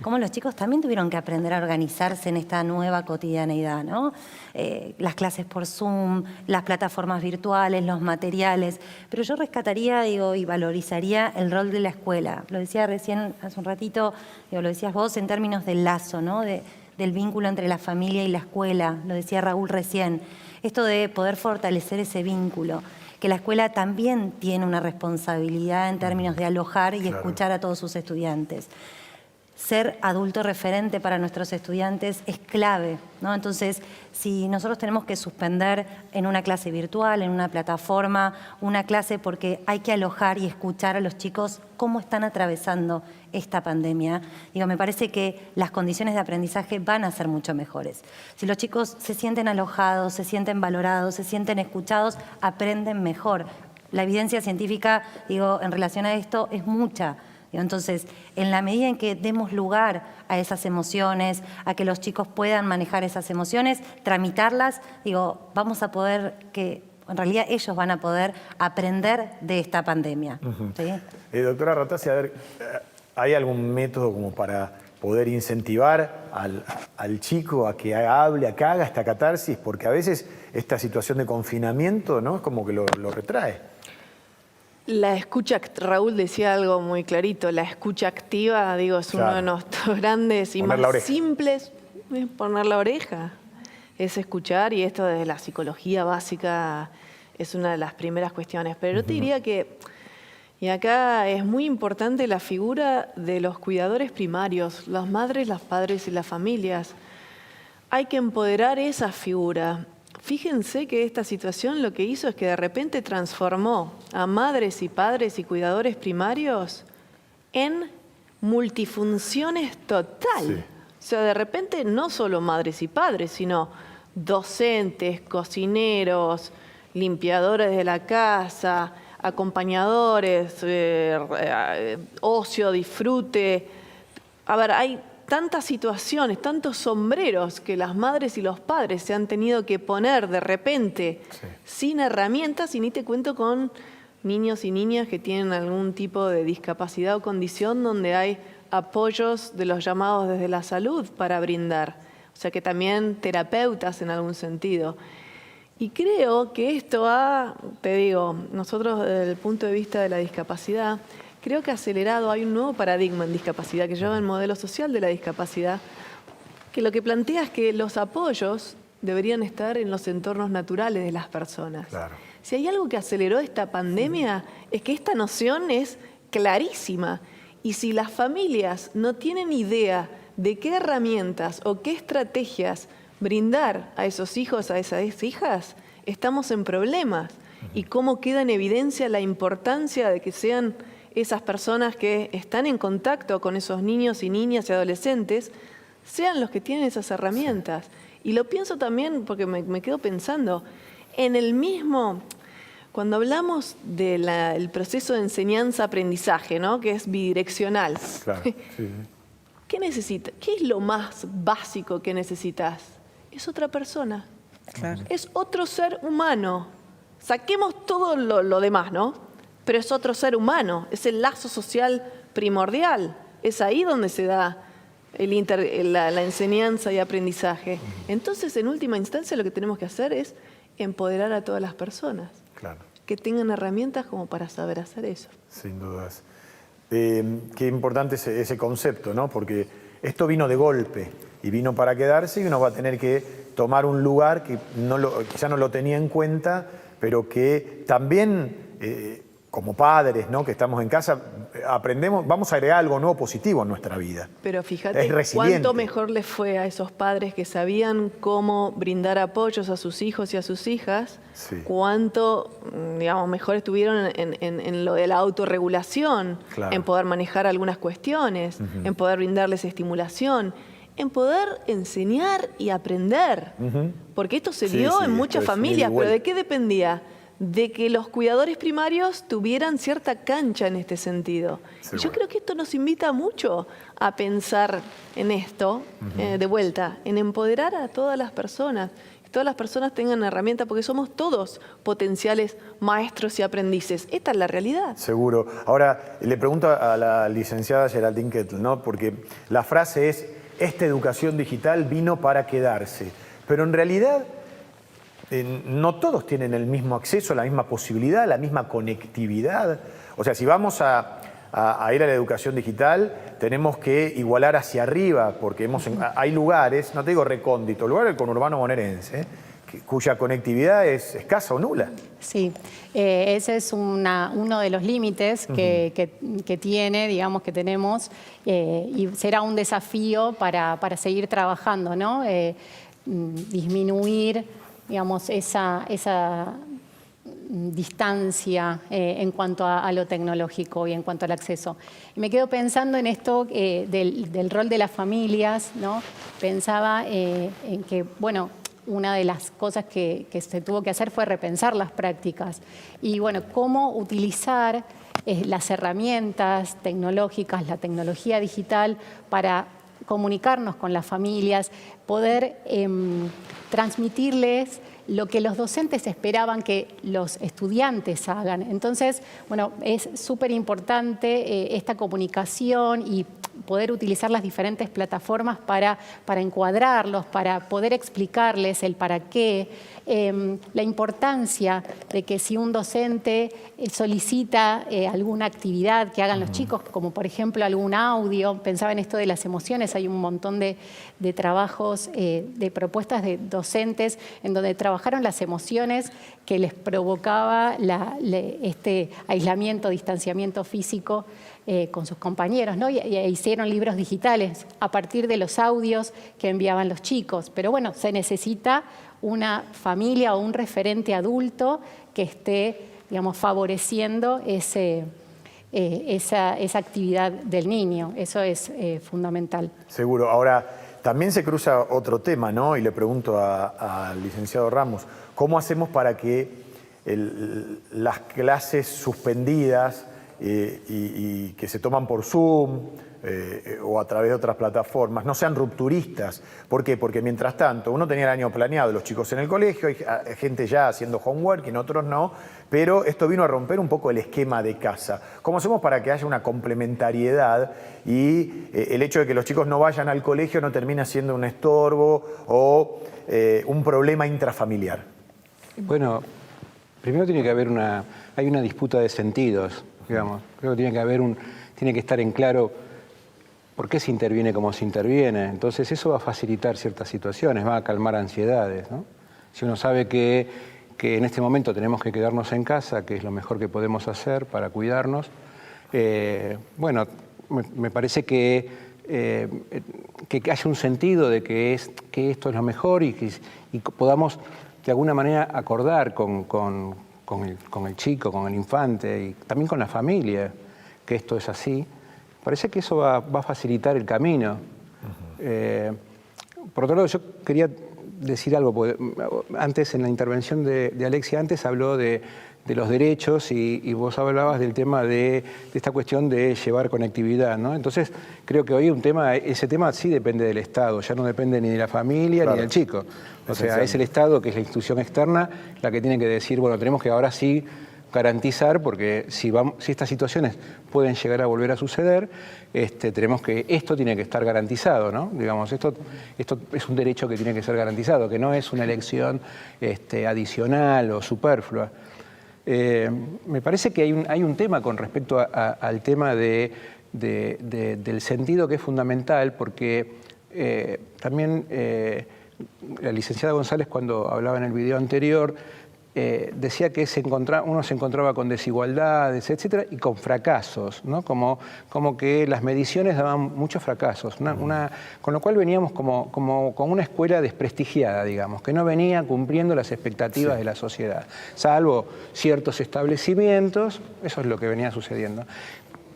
cómo los chicos también tuvieron que aprender a organizarse en esta nueva cotidianeidad, ¿no? Las clases por Zoom, las plataformas virtuales, los materiales, pero yo rescataría, y valorizaría el rol de la escuela. Lo decía recién, hace un ratito, lo decías vos en términos del lazo, ¿no? Del vínculo entre la familia y la escuela, lo decía Raúl recién, esto de poder fortalecer ese vínculo, que la escuela también tiene una responsabilidad en términos de alojar y escuchar a todos sus estudiantes. Ser adulto referente para nuestros estudiantes es clave, ¿no? Entonces, si nosotros tenemos que suspender en una clase virtual, en una plataforma, una clase porque hay que alojar y escuchar a los chicos cómo están atravesando esta pandemia, me parece que las condiciones de aprendizaje van a ser mucho mejores. Si los chicos se sienten alojados, se sienten valorados, se sienten escuchados, aprenden mejor. La evidencia científica, en relación a esto es mucha. Entonces, en la medida en que demos lugar a esas emociones, a que los chicos puedan manejar esas emociones, tramitarlas, vamos a poder en realidad ellos van a poder aprender de esta pandemia. ¿Sí? Doctora Ratazzi, a ver, ¿hay algún método como para poder incentivar al chico a que hable, a que haga esta catarsis? Porque a veces esta situación de confinamiento, ¿no?, es como que lo retrae. La escucha, Raúl decía algo muy clarito, la escucha activa, es uno de nuestros grandes y más simples, poner la oreja, es escuchar, y esto desde la psicología básica es una de las primeras cuestiones. Pero yo te diría que, y acá es muy importante la figura de los cuidadores primarios, las madres, los padres y las familias. Hay que empoderar esa figura. Fíjense que esta situación lo que hizo es que de repente transformó a madres y padres y cuidadores primarios en multifunciones total. Sí. O sea, de repente no solo madres y padres, sino docentes, cocineros, limpiadores de la casa, acompañadores, ocio, disfrute. A ver, hay tantas situaciones, tantos sombreros que las madres y los padres se han tenido que poner de repente sin herramientas, y ni te cuento con niños y niñas que tienen algún tipo de discapacidad o condición donde hay apoyos de los llamados desde la salud para brindar. O sea que también terapeutas en algún sentido. Y creo que esto nosotros desde el punto de vista de la discapacidad, creo que acelerado, hay un nuevo paradigma en discapacidad que lleva el modelo social de la discapacidad, que lo que plantea es que los apoyos deberían estar en los entornos naturales de las personas. Claro. Si hay algo que aceleró esta pandemia, es que esta noción es clarísima. Y si las familias no tienen idea de qué herramientas o qué estrategias brindar a esos hijos, a esas hijas, estamos en problemas. Y cómo queda en evidencia la importancia de que sean esas personas que están en contacto con esos niños y niñas y adolescentes, sean los que tienen esas herramientas. Y lo pienso también porque me quedo pensando, en el mismo, cuando hablamos del proceso de enseñanza-aprendizaje, ¿no?, que es bidireccional, claro, ¿qué necesitas? ¿Qué es lo más básico que necesitas? Es otra persona, claro. Es otro ser humano. Saquemos todo lo demás, ¿no? Pero es otro ser humano, es el lazo social primordial. Es ahí donde se da la enseñanza y aprendizaje. Entonces, en última instancia, lo que tenemos que hacer es empoderar a todas las personas. Claro. Que tengan herramientas como para saber hacer eso. Sin dudas. Qué importante es ese concepto, ¿no? Porque esto vino de golpe y vino para quedarse, y uno va a tener que tomar un lugar que quizá no lo tenía en cuenta, pero que también como padres, ¿no?, que estamos en casa, aprendemos, vamos a agregar algo nuevo positivo en nuestra vida. Pero fíjate cuánto mejor les fue a esos padres que sabían cómo brindar apoyos a sus hijos y a sus hijas, cuánto, mejor estuvieron en lo de la autorregulación, claro, en poder manejar algunas cuestiones, en poder brindarles estimulación, en poder enseñar y aprender. Porque esto se dio en muchas familias, pero ¿de qué dependía? De que los cuidadores primarios tuvieran cierta cancha en este sentido. Y yo creo que esto nos invita mucho a pensar en esto, de vuelta, en empoderar a todas las personas, que todas las personas tengan herramientas, porque somos todos potenciales maestros y aprendices. Esta es la realidad. Seguro. Ahora, le pregunto a la licenciada Geraldine Kettle, ¿no?, porque la frase es: esta educación digital vino para quedarse. Pero en realidad no todos tienen el mismo acceso, la misma posibilidad, la misma conectividad. O sea, si vamos a ir a la educación digital, tenemos que igualar hacia arriba, porque hay lugares, no te digo recóndito, lugares del conurbano bonaerense, cuya conectividad es escasa o nula. Sí, ese es uno de los límites que tiene, digamos, que tenemos, y será un desafío para seguir trabajando, ¿no? Disminuir, digamos, esa distancia en cuanto a lo tecnológico y en cuanto al acceso. Y me quedo pensando en esto del rol de las familias, ¿no? Pensaba en que, bueno, una de las cosas que se tuvo que hacer fue repensar las prácticas y, bueno, cómo utilizar las herramientas tecnológicas, la tecnología digital para comunicarnos con las familias, poder transmitirles lo que los docentes esperaban que los estudiantes hagan. Entonces, bueno, es súper importante esta comunicación y poder utilizar las diferentes plataformas para encuadrarlos, para poder explicarles el para qué, la importancia de que si un docente solicita alguna actividad que hagan los chicos, como por ejemplo algún audio, pensaba en esto de las emociones, hay un montón de trabajos, de propuestas de docentes en donde trabajaron las emociones que les provocaba este aislamiento, distanciamiento físico con sus compañeros, ¿no? Y hicieron libros digitales a partir de los audios que enviaban los chicos. Pero bueno, se necesita una familia o un referente adulto que esté, digamos, favoreciendo esa actividad del niño. Eso es fundamental. Seguro. Ahora, también se cruza otro tema, ¿no? Y le pregunto al licenciado Ramos, ¿cómo hacemos para que las clases suspendidas y que se toman por Zoom o a través de otras plataformas no sean rupturistas? ¿Por qué? Porque mientras tanto uno tenía el año planeado, los chicos en el colegio, hay gente ya haciendo homework y en otros no, pero esto vino a romper un poco el esquema de casa. ¿Cómo hacemos para que haya una complementariedad y el hecho de que los chicos no vayan al colegio no termine siendo un estorbo o un problema intrafamiliar? Bueno, primero tiene que haber hay una disputa de sentidos, digamos. Creo que tiene que estar en claro por qué se interviene como se interviene. Entonces eso va a facilitar ciertas situaciones, va a calmar ansiedades, ¿no? Si uno sabe que en este momento tenemos que quedarnos en casa, que es lo mejor que podemos hacer para cuidarnos, bueno, me parece que haya un sentido de que esto es lo mejor y podamos de alguna manera acordar con el chico, con el infante y también con la familia que esto es así. Parece que eso va a facilitar el camino. Por otro lado, yo quería decir algo, porque antes en la intervención de Alexia, antes habló de los derechos y vos hablabas del tema de esta cuestión de llevar conectividad, ¿no? Entonces, creo que hoy ese tema sí depende del Estado, ya no depende ni de la familia ni del chico. O sea, es el Estado, que es la institución externa, la que tiene que decir, bueno, tenemos que ahora sí garantizar, porque si estas situaciones pueden llegar a volver a suceder, tenemos que, esto tiene que estar garantizado, ¿no? Digamos, esto es un derecho que tiene que ser garantizado, que no es una elección adicional o superflua. Me parece que hay un tema con respecto al tema del sentido que es fundamental, porque también la licenciada González, cuando hablaba en el video anterior, decía que uno se encontraba con desigualdades, etcétera, y con fracasos, ¿no? Como que las mediciones daban muchos fracasos, con lo cual veníamos como con una escuela desprestigiada, digamos, que no venía cumpliendo las expectativas de la sociedad, salvo ciertos establecimientos. Eso es lo que venía sucediendo.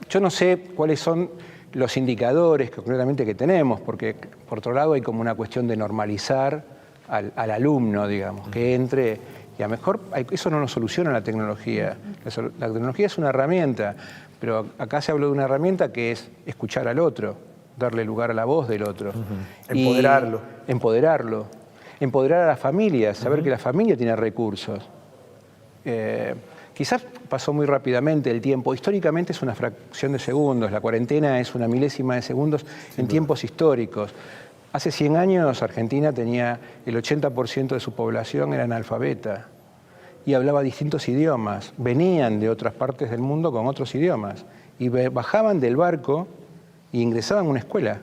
Yo no sé cuáles son los indicadores concretamente que tenemos, porque por otro lado hay como una cuestión de normalizar al alumno, digamos, que entre. Y a lo mejor eso no lo soluciona la tecnología. La tecnología es una herramienta, pero acá se habló de una herramienta que es escuchar al otro, darle lugar a la voz del otro. Empoderarlo. Empoderar a las familias, saber que la familia tiene recursos. Quizás pasó muy rápidamente el tiempo. Históricamente es una fracción de segundos. La cuarentena es una milésima de segundos en tiempos históricos. Hace 100 años Argentina tenía el 80% de su población era analfabeta y hablaba distintos idiomas. Venían de otras partes del mundo con otros idiomas y bajaban del barco e ingresaban a una escuela.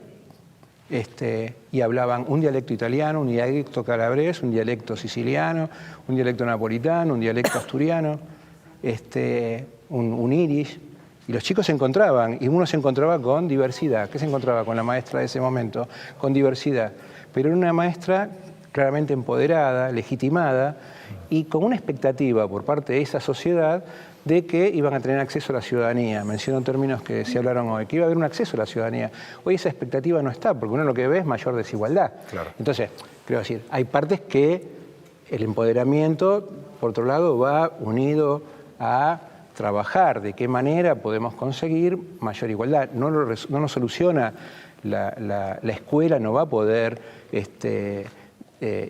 y hablaban un dialecto italiano, un dialecto calabrés, un dialecto siciliano, un dialecto napolitano, un dialecto asturiano, un irish. Y los chicos se encontraban, y uno se encontraba con diversidad. ¿Qué se encontraba con la maestra de ese momento? Con diversidad. Pero era una maestra claramente empoderada, legitimada, y con una expectativa por parte de esa sociedad de que iban a tener acceso a la ciudadanía. Menciono términos que se hablaron hoy, que iba a haber un acceso a la ciudadanía. Hoy esa expectativa no está, porque uno lo que ve es mayor desigualdad. Claro. Entonces, quiero decir, hay partes que el empoderamiento, por otro lado, va unido a trabajar de qué manera podemos conseguir mayor igualdad. No nos soluciona la escuela, no va a poder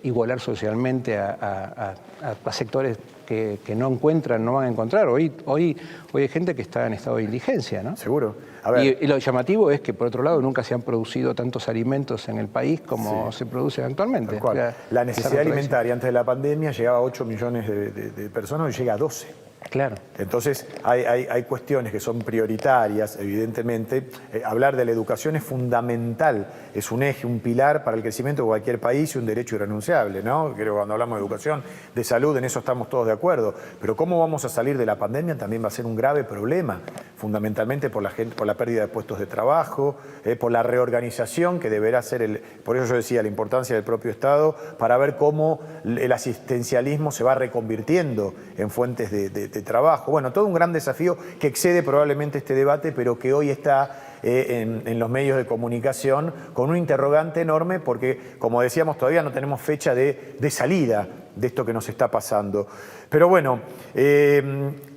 igualar socialmente a sectores que no encuentran, no van a encontrar. Hoy hay gente que está en estado de indigencia, ¿no? Seguro. A ver. Y lo llamativo es que, por otro lado, nunca se han producido tantos alimentos en el país como se producen actualmente. Tal cual. O sea, La necesidad alimentaria antes de la pandemia llegaba a 8 millones de personas, hoy llega a 12. Claro. Entonces, hay cuestiones que son prioritarias, evidentemente. Hablar de la educación es fundamental, es un eje, un pilar para el crecimiento de cualquier país y un derecho irrenunciable, ¿no? Creo que cuando hablamos de educación, de salud, en eso estamos todos de acuerdo. Pero cómo vamos a salir de la pandemia también va a ser un grave problema, fundamentalmente por la pérdida de puestos de trabajo, por la reorganización que deberá ser por eso yo decía la importancia del propio Estado, para ver cómo el asistencialismo se va reconvirtiendo en fuentes de trabajo. Bueno, todo un gran desafío que excede probablemente este debate, pero que hoy está en los medios de comunicación con un interrogante enorme porque, como decíamos, todavía no tenemos fecha de salida de esto que nos está pasando. Pero bueno,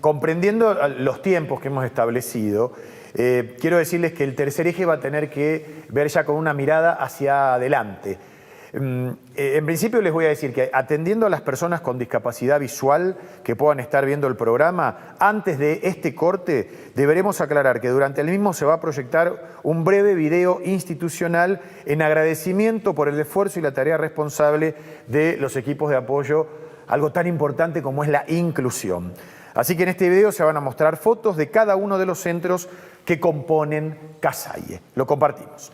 comprendiendo los tiempos que hemos establecido, quiero decirles que el tercer eje va a tener que ver ya con una mirada hacia adelante. En principio les voy a decir que atendiendo a las personas con discapacidad visual que puedan estar viendo el programa, antes de este corte deberemos aclarar que durante el mismo se va a proyectar un breve video institucional en agradecimiento por el esfuerzo y la tarea responsable de los equipos de apoyo, algo tan importante como es la inclusión. Así que en este video se van a mostrar fotos de cada uno de los centros que componen Casaye. Lo compartimos.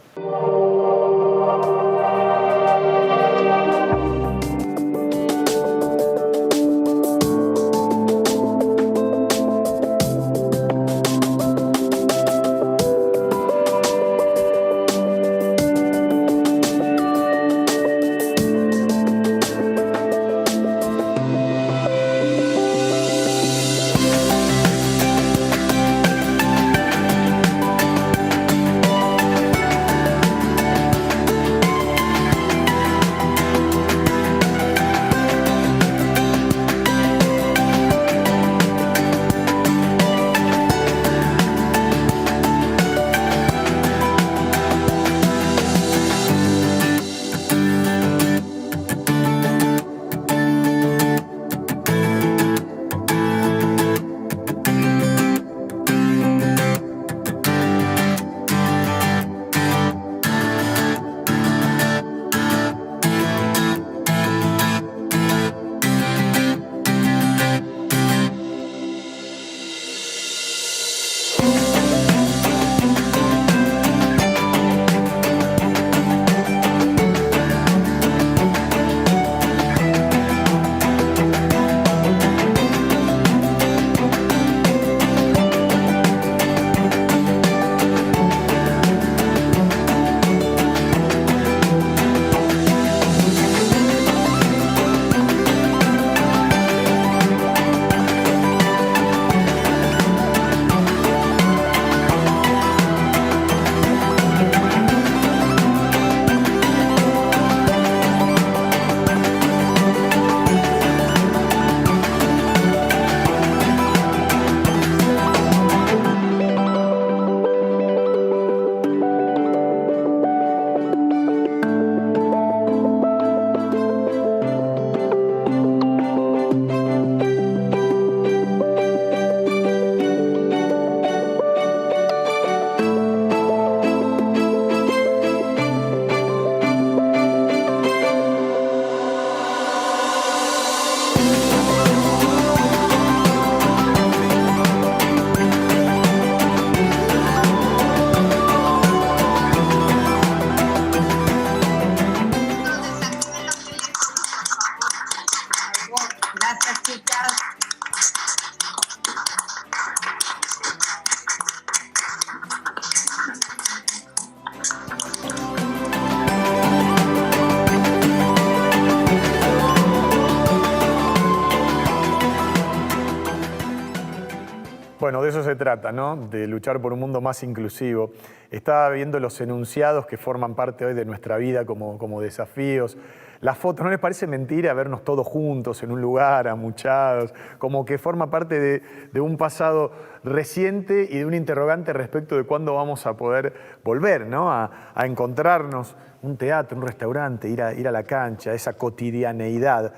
Bueno, de eso se trata, ¿no? De luchar por un mundo más inclusivo. Estaba viendo los enunciados que forman parte hoy de nuestra vida como desafíos. La foto, ¿no les parece mentira vernos todos juntos en un lugar, amuchados? Como que forma parte de un pasado reciente y de un interrogante respecto de cuándo vamos a poder volver, ¿no? A encontrarnos, un teatro, un restaurante, ir a la cancha, esa cotidianeidad.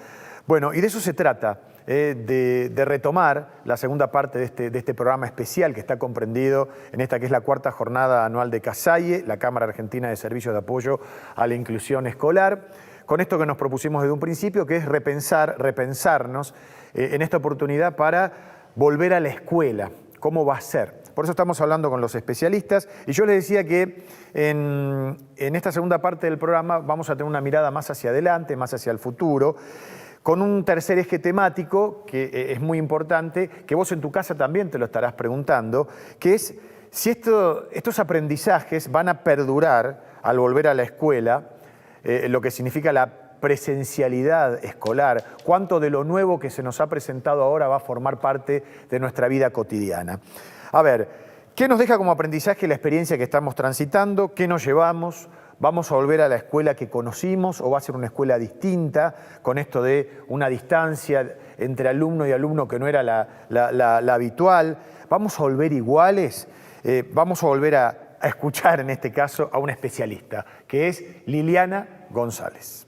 Bueno, y de eso se trata. De retomar la segunda parte de este programa especial que está comprendido en esta que es la cuarta jornada anual de CASAIE, la Cámara Argentina de Servicios de Apoyo a la Inclusión Escolar, con esto que nos propusimos desde un principio, que es repensarnos en esta oportunidad para volver a la escuela. ¿Cómo va a ser? Por eso estamos hablando con los especialistas y yo les decía que en esta segunda parte del programa vamos a tener una mirada más hacia adelante, más hacia el futuro, con un tercer eje temático que es muy importante, que vos en tu casa también te lo estarás preguntando, que es si estos aprendizajes van a perdurar al volver a la escuela, lo que significa la presencialidad escolar, cuánto de lo nuevo que se nos ha presentado ahora va a formar parte de nuestra vida cotidiana. A ver, ¿qué nos deja como aprendizaje la experiencia que estamos transitando? ¿Qué nos llevamos? ¿Vamos a volver a la escuela que conocimos o va a ser una escuela distinta con esto de una distancia entre alumno y alumno que no era la habitual? ¿Vamos a volver iguales? Vamos a volver a escuchar en este caso a una especialista, que es Liliana González.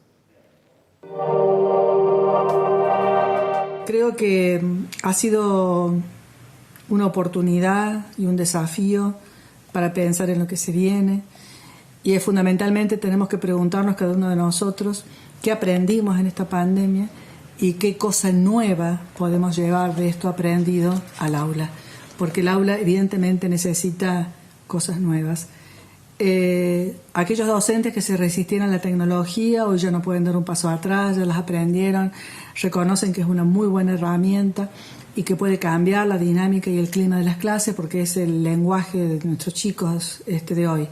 Creo que ha sido una oportunidad y un desafío para pensar en lo que se viene. Y fundamentalmente tenemos que preguntarnos cada uno de nosotros qué aprendimos en esta pandemia y qué cosa nueva podemos llevar de esto aprendido al aula. Porque el aula evidentemente necesita cosas nuevas. Aquellos docentes que se resistieron a la tecnología hoy ya no pueden dar un paso atrás, ya las aprendieron, reconocen que es una muy buena herramienta y que puede cambiar la dinámica y el clima de las clases porque es el lenguaje de nuestros chicos de hoy.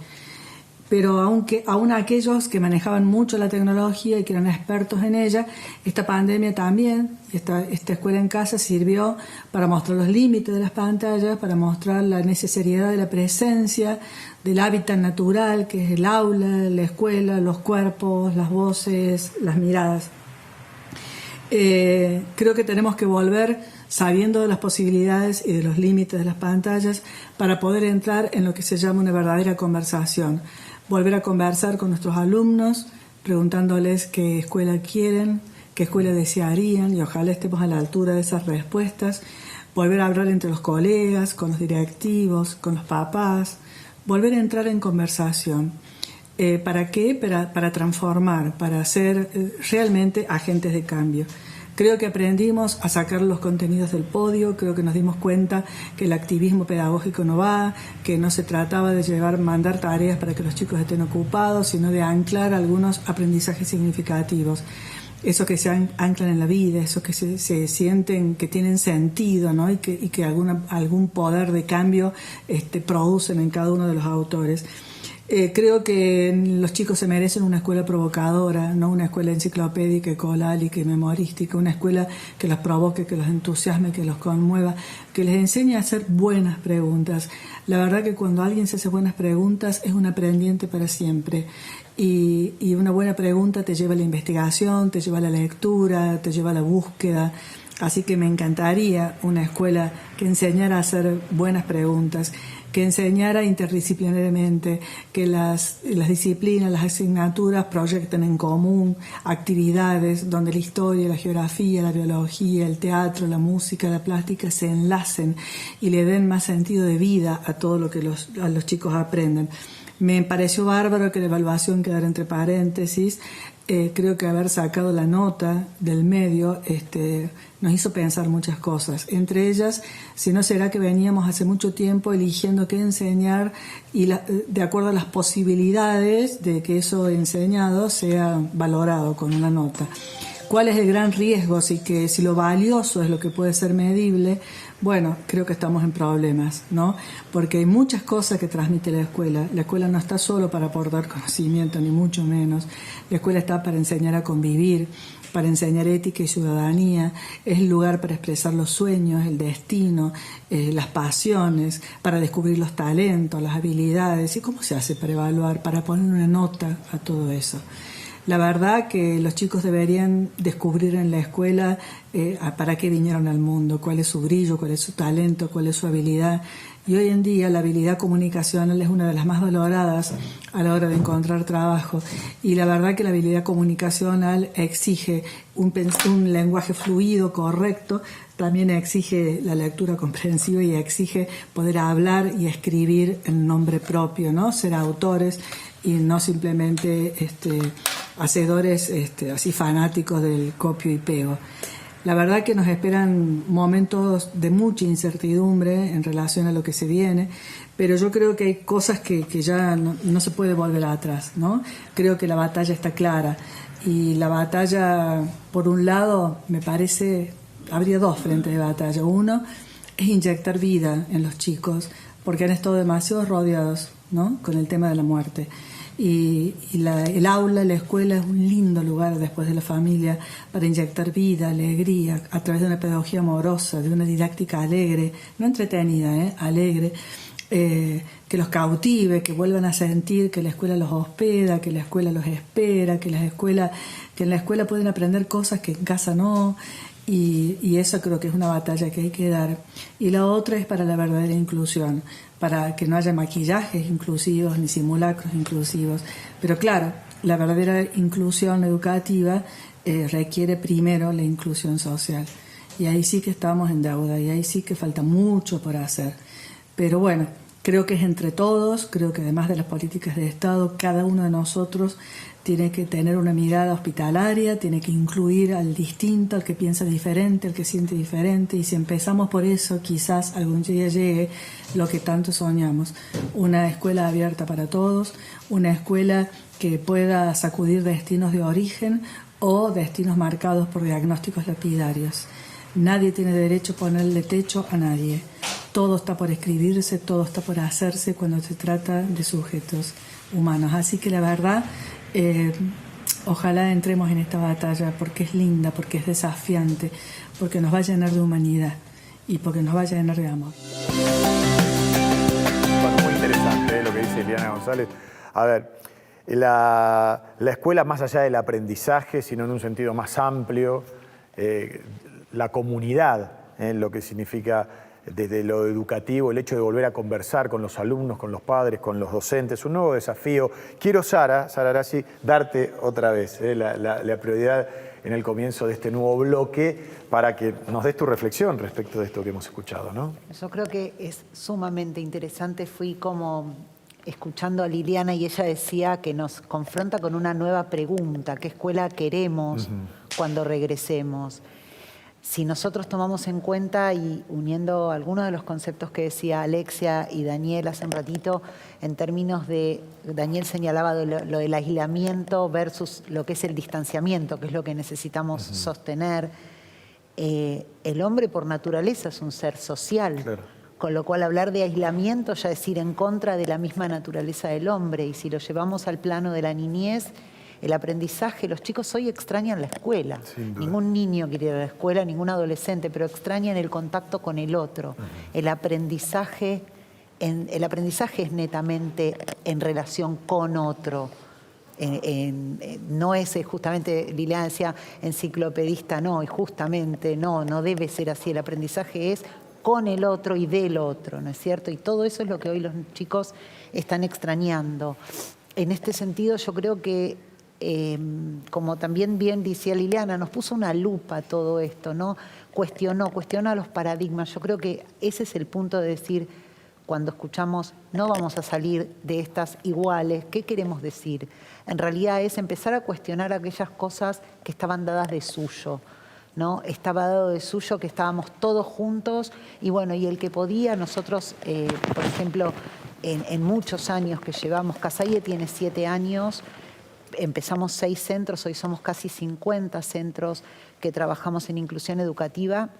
Pero aún aquellos que manejaban mucho la tecnología y que eran expertos en ella, esta pandemia también, esta escuela en casa sirvió para mostrar los límites de las pantallas, para mostrar la necesidad de la presencia, del hábitat natural, que es el aula, la escuela, los cuerpos, las voces, las miradas. Creo que tenemos que volver sabiendo de las posibilidades y de los límites de las pantallas para poder entrar en lo que se llama una verdadera conversación. Volver a conversar con nuestros alumnos, preguntándoles qué escuela quieren, qué escuela desearían y ojalá estemos a la altura de esas respuestas. Volver a hablar entre los colegas, con los directivos, con los papás. Volver a entrar en conversación. ¿Para qué? Para transformar, para ser realmente agentes de cambio. Creo que aprendimos a sacar los contenidos del podio, creo que nos dimos cuenta que el activismo pedagógico no va, que no se trataba de mandar tareas para que los chicos estén ocupados, sino de anclar algunos aprendizajes significativos. Eso que se anclan en la vida, eso que se sienten que tienen sentido, ¿no? y que algún poder de cambio producen en cada uno de los autores. Creo que los chicos se merecen una escuela provocadora, no una escuela enciclopédica, ecolálica y memorística, una escuela que los provoque, que los entusiasme, que los conmueva, que les enseñe a hacer buenas preguntas. La verdad que cuando alguien se hace buenas preguntas es un aprendiente para siempre. Y una buena pregunta te lleva a la investigación, te lleva a la lectura, te lleva a la búsqueda. Así que me encantaría una escuela que enseñara a hacer buenas preguntas, que enseñara interdisciplinariamente, que las disciplinas, las asignaturas proyecten en común actividades donde la historia, la geografía, la biología, el teatro, la música, la plástica se enlacen y le den más sentido de vida a todo lo que los chicos aprenden. Me pareció bárbaro que la evaluación quedara entre paréntesis. Creo que haber sacado la nota del medio nos hizo pensar muchas cosas. Entre ellas, si no será que veníamos hace mucho tiempo eligiendo qué enseñar y de acuerdo a las posibilidades de que eso enseñado sea valorado con una nota. ¿Cuál es el gran riesgo? Si lo valioso es lo que puede ser medible, bueno, creo que estamos en problemas, ¿no? Porque hay muchas cosas que transmite la escuela. La escuela no está solo para aportar conocimiento, ni mucho menos. La escuela está para enseñar a convivir, para enseñar ética y ciudadanía. Es el lugar para expresar los sueños, el destino, las pasiones, para descubrir los talentos, las habilidades. ¿Y cómo se hace para evaluar, para poner una nota a todo eso? La verdad que los chicos deberían descubrir en la escuela para qué vinieron al mundo, cuál es su brillo, cuál es su talento, cuál es su habilidad. Y hoy en día la habilidad comunicacional es una de las más valoradas a la hora de encontrar trabajo. Y la verdad que la habilidad comunicacional exige un lenguaje fluido, correcto, también exige la lectura comprensiva y exige poder hablar y escribir en nombre propio, ¿no? Ser autores y no simplemente hacedores así fanáticos del copio y pego. La verdad que nos esperan momentos de mucha incertidumbre en relación a lo que se viene, pero yo creo que hay cosas que ya no se puede volver atrás, ¿no? Creo que la batalla está clara y la batalla, por un lado, me parece, habría dos frentes de batalla. Uno es inyectar vida en los chicos, porque han estado demasiado rodeados, ¿no?, con el tema de la muerte. Y el aula, la escuela es un lindo lugar después de la familia para inyectar vida, alegría, a través de una pedagogía amorosa, de una didáctica alegre, no entretenida, alegre, que los cautive, que vuelvan a sentir que la escuela los hospeda, que la escuela los espera, que en la escuela pueden aprender cosas que en casa no. Y eso creo que es una batalla que hay que dar. Y la otra es para la verdadera inclusión, para que no haya maquillajes inclusivos ni simulacros inclusivos. Pero claro, la verdadera inclusión educativa requiere primero la inclusión social. Y ahí sí que estamos en deuda, y ahí sí que falta mucho por hacer. Pero bueno, creo que es entre todos, creo que además de las políticas de Estado, cada uno de nosotros tiene que tener una mirada hospitalaria, tiene que incluir al distinto, al que piensa diferente, al que siente diferente, y si empezamos por eso, quizás algún día llegue lo que tanto soñamos, una escuela abierta para todos, una escuela que pueda sacudir destinos de origen o destinos marcados por diagnósticos lapidarios. Nadie tiene derecho a ponerle techo a nadie. Todo está por escribirse, todo está por hacerse cuando se trata de sujetos humanos. Así que la verdad, ojalá entremos en esta batalla porque es linda, porque es desafiante, porque nos va a llenar de humanidad y porque nos va a llenar de amor. Bueno, muy interesante lo que dice Liliana González. A ver, la escuela, más allá del aprendizaje, sino en un sentido más amplio, la comunidad, lo que significa desde lo educativo, el hecho de volver a conversar con los alumnos, con los padres, con los docentes, un nuevo desafío. Quiero, Sara Arasi, darte otra vez la prioridad en el comienzo de este nuevo bloque para que nos des tu reflexión respecto de esto que hemos escuchado, ¿no? Yo creo que es sumamente interesante. Fui como escuchando a Liliana y ella decía que nos confronta con una nueva pregunta: ¿qué escuela queremos cuando regresemos? Si nosotros tomamos en cuenta y uniendo algunos de los conceptos que decía Alexia y Daniel hace un ratito, en términos de, Daniel señalaba lo del aislamiento versus lo que es el distanciamiento, que es lo que necesitamos sostener. El hombre por naturaleza es un ser social, claro. Con lo cual hablar de aislamiento ya es ir en contra de la misma naturaleza del hombre. Y si lo llevamos al plano de la niñez, el aprendizaje, los chicos hoy extrañan la escuela. Ningún niño quiere ir a la escuela, ningún adolescente, pero extrañan el contacto con el otro. El aprendizaje es netamente en relación con otro. No es justamente, Liliana decía, enciclopedista, no, y justamente no debe ser así. El aprendizaje es con el otro y del otro, ¿no es cierto? Y todo eso es lo que hoy los chicos están extrañando. En este sentido, yo creo que como también bien decía Liliana, nos puso una lupa todo esto, ¿no? Cuestiona los paradigmas. Yo creo que ese es el punto de decir, cuando escuchamos no vamos a salir de estas iguales, ¿qué queremos decir? En realidad es empezar a cuestionar aquellas cosas que estaban dadas de suyo, ¿no? Estaba dado de suyo que estábamos todos juntos y bueno, y el que podía, nosotros, por ejemplo, en muchos años que llevamos, Casaye tiene 7 años, empezamos 6 centros, hoy somos casi 50 centros que trabajamos en inclusión educativa.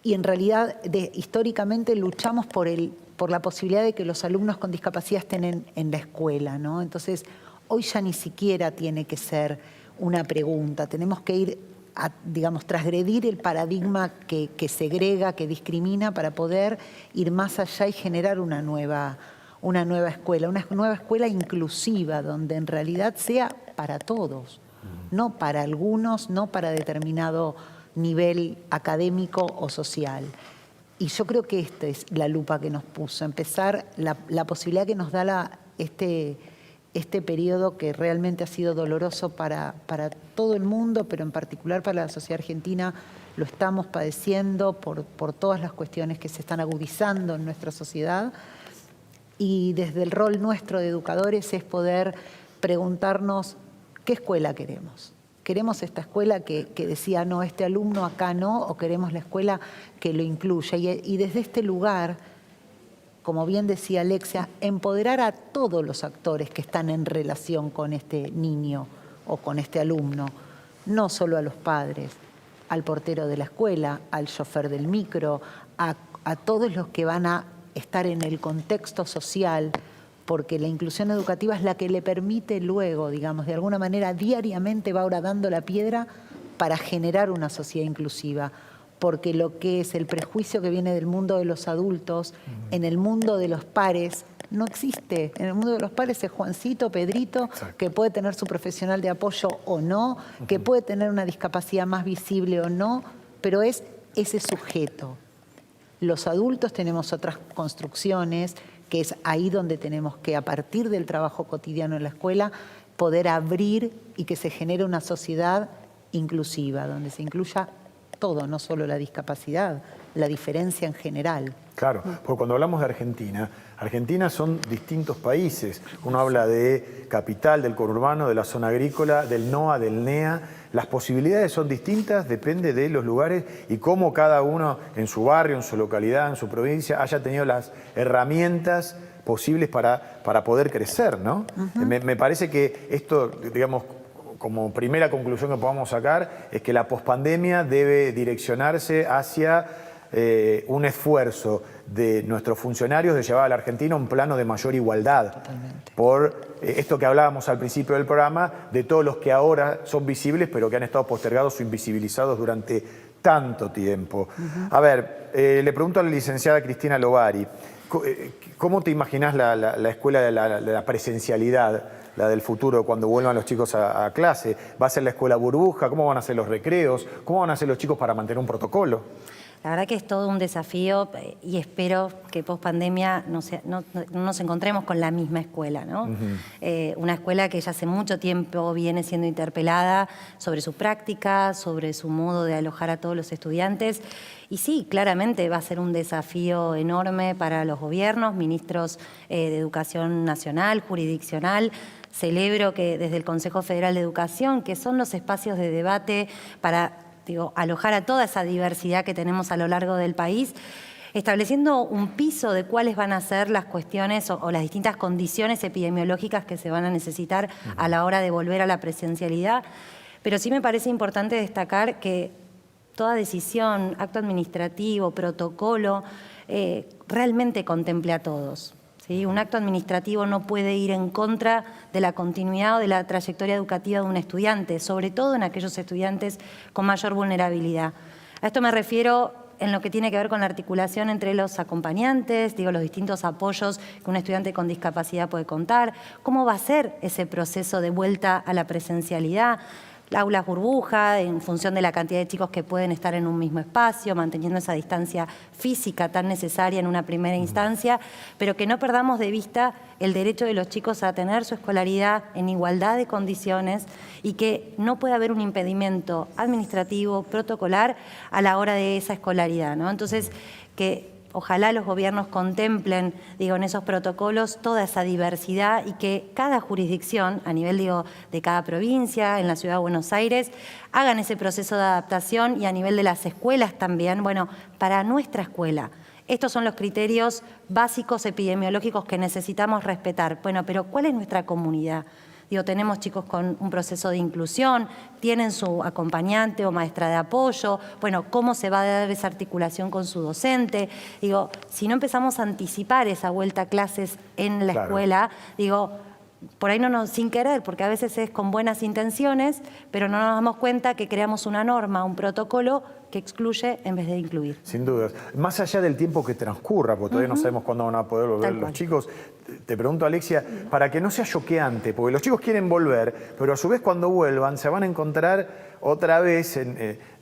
Y en realidad, históricamente luchamos por la posibilidad de que los alumnos con discapacidad estén en la escuela, ¿no? Entonces, hoy ya ni siquiera tiene que ser una pregunta. Tenemos que ir a, digamos, transgredir el paradigma que segrega, que discrimina, para poder ir más allá y generar una nueva escuela inclusiva, donde en realidad sea para todos, no para algunos, no para determinado nivel académico o social. Y yo creo que esta es la lupa que nos puso, empezar la posibilidad que nos da este periodo que realmente ha sido doloroso para todo el mundo, pero en particular para la sociedad argentina. Lo estamos padeciendo por todas las cuestiones que se están agudizando en nuestra sociedad. Y desde el rol nuestro de educadores es poder preguntarnos qué escuela queremos. ¿Queremos esta escuela que decía, no, este alumno acá no? ¿O queremos la escuela que lo incluya? Y desde este lugar, como bien decía Alexia, empoderar a todos los actores que están en relación con este niño o con este alumno, no solo a los padres, al portero de la escuela, al chofer del micro, a todos los que van a estar en el contexto social, porque la inclusión educativa es la que le permite luego, digamos, de alguna manera diariamente va horadando la piedra para generar una sociedad inclusiva. Porque lo que es el prejuicio que viene del mundo de los adultos, en el mundo de los pares, no existe. En el mundo de los pares es Juancito, Pedrito, exacto, que puede tener su profesional de apoyo o no, que puede tener una discapacidad más visible o no, pero es ese sujeto. Los adultos tenemos otras construcciones, que es ahí donde tenemos que, a partir del trabajo cotidiano en la escuela, poder abrir y que se genere una sociedad inclusiva, donde se incluya todo, no solo la discapacidad, la diferencia en general. Claro, porque cuando hablamos de Argentina, Argentina son distintos países. Uno habla de capital, del conurbano, de la zona agrícola, del NOA, del NEA. Las posibilidades son distintas, depende de los lugares y cómo cada uno en su barrio, en su localidad, en su provincia, haya tenido las herramientas posibles para poder crecer, ¿no? Me parece que esto, digamos, como primera conclusión que podamos sacar, es que la pospandemia debe direccionarse hacia un esfuerzo de nuestros funcionarios de llevar a la Argentina a un plano de mayor igualdad. Totalmente. Por esto que hablábamos al principio del programa, de todos los que ahora son visibles, pero que han estado postergados o invisibilizados durante tanto tiempo. A ver, le pregunto a la licenciada Cristina Lovari, ¿cómo te imaginás la escuela de la presencialidad, la del futuro, cuando vuelvan los chicos a clase? ¿Va a ser la escuela burbuja? ¿Cómo van a ser los recreos? ¿Cómo van a ser los chicos para mantener un protocolo? La verdad que es todo un desafío y espero que post pandemia no nos encontremos con la misma escuela, ¿no? Una escuela que ya hace mucho tiempo viene siendo interpelada sobre su práctica, sobre su modo de alojar a todos los estudiantes. Y sí, claramente va a ser un desafío enorme para los gobiernos, ministros de Educación Nacional, jurisdiccional. Celebro que desde el Consejo Federal de Educación, que son los espacios de debate para alojar a toda esa diversidad que tenemos a lo largo del país, estableciendo un piso de cuáles van a ser las cuestiones o las distintas condiciones epidemiológicas que se van a necesitar a la hora de volver a la presencialidad. Pero sí me parece importante destacar que toda decisión, acto administrativo, protocolo, realmente contemple a todos. ¿Sí? Un acto administrativo no puede ir en contra de la continuidad o de la trayectoria educativa de un estudiante, sobre todo en aquellos estudiantes con mayor vulnerabilidad. A esto me refiero en lo que tiene que ver con la articulación entre los acompañantes, los distintos apoyos que un estudiante con discapacidad puede contar, cómo va a ser ese proceso de vuelta a la presencialidad, aulas burbuja, en función de la cantidad de chicos que pueden estar en un mismo espacio, manteniendo esa distancia física tan necesaria en una primera instancia, pero que no perdamos de vista el derecho de los chicos a tener su escolaridad en igualdad de condiciones y que no puede haber un impedimento administrativo, protocolar a la hora de esa escolaridad, ¿no? Entonces, que ojalá los gobiernos contemplen, en esos protocolos toda esa diversidad y que cada jurisdicción, a nivel, de cada provincia, en la Ciudad de Buenos Aires, hagan ese proceso de adaptación y a nivel de las escuelas también, para nuestra escuela. Estos son los criterios básicos epidemiológicos que necesitamos respetar. Pero ¿cuál es nuestra comunidad? Digo, tenemos chicos con un proceso de inclusión, tienen su acompañante o maestra de apoyo, bueno, cómo se va a dar esa articulación con su docente. Digo, si no empezamos a anticipar esa vuelta a clases en la escuela, digo, por ahí sin querer, porque a veces es con buenas intenciones, pero no nos damos cuenta que creamos una norma, un protocolo que excluye en vez de incluir. Sin dudas. Más allá del tiempo que transcurra, porque todavía no sabemos cuándo van a poder volver los chicos, te pregunto, Alexia, para que no sea choqueante, porque los chicos quieren volver, pero a su vez cuando vuelvan se van a encontrar otra vez,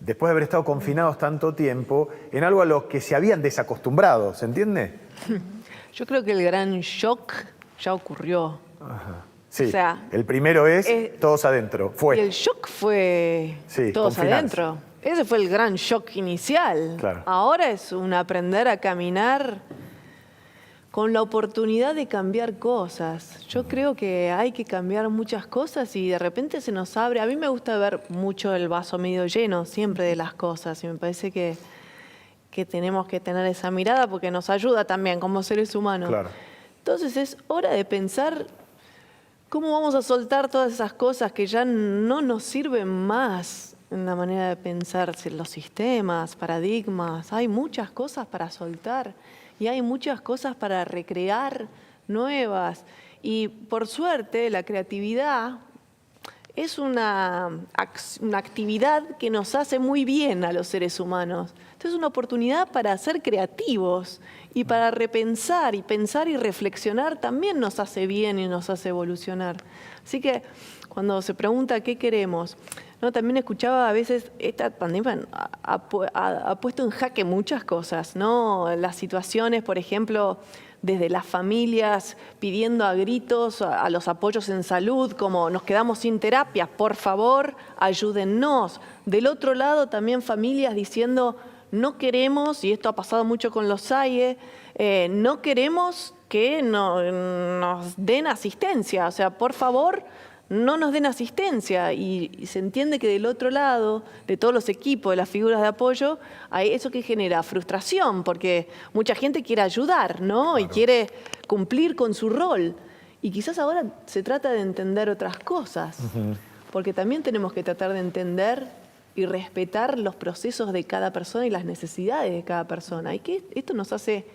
después de haber estado confinados tanto tiempo, en algo a lo que se habían desacostumbrado, ¿se entiende? Yo creo que el gran shock ya ocurrió. Ajá. Sí, o sea, el primero es todos adentro, Y el shock fue todos adentro. Ese fue el gran shock inicial. Claro. Ahora es un aprender a caminar con la oportunidad de cambiar cosas. Yo creo que hay que cambiar muchas cosas y de repente se nos abre. A mí me gusta ver mucho el vaso medio lleno siempre de las cosas y me parece que tenemos que tener esa mirada porque nos ayuda también como seres humanos. Claro. Entonces es hora de pensar cómo vamos a soltar todas esas cosas que ya no nos sirven más en la manera de pensar los sistemas, paradigmas. Hay muchas cosas para soltar y hay muchas cosas para recrear nuevas. Y por suerte la creatividad es una actividad que nos hace muy bien a los seres humanos. Entonces es una oportunidad para ser creativos y para repensar y pensar y reflexionar también nos hace bien y nos hace evolucionar. Así que cuando se pregunta qué queremos, ¿no? También escuchaba a veces, esta pandemia ha puesto en jaque muchas cosas, ¿no? Las situaciones, por ejemplo, desde las familias pidiendo a gritos a los apoyos en salud, como nos quedamos sin terapias, por favor, ayúdennos. Del otro lado también familias diciendo, no queremos, y esto ha pasado mucho con los SAIE, no queremos que nos den asistencia, o sea, por favor, no nos den asistencia. Y se entiende que del otro lado, de todos los equipos, de las figuras de apoyo, hay eso que genera frustración, porque mucha gente quiere ayudar, ¿no? Claro. Y quiere cumplir con su rol. Y quizás ahora se trata de entender otras cosas, porque también tenemos que tratar de entender y respetar los procesos de cada persona y las necesidades de cada persona. Y que esto nos hace,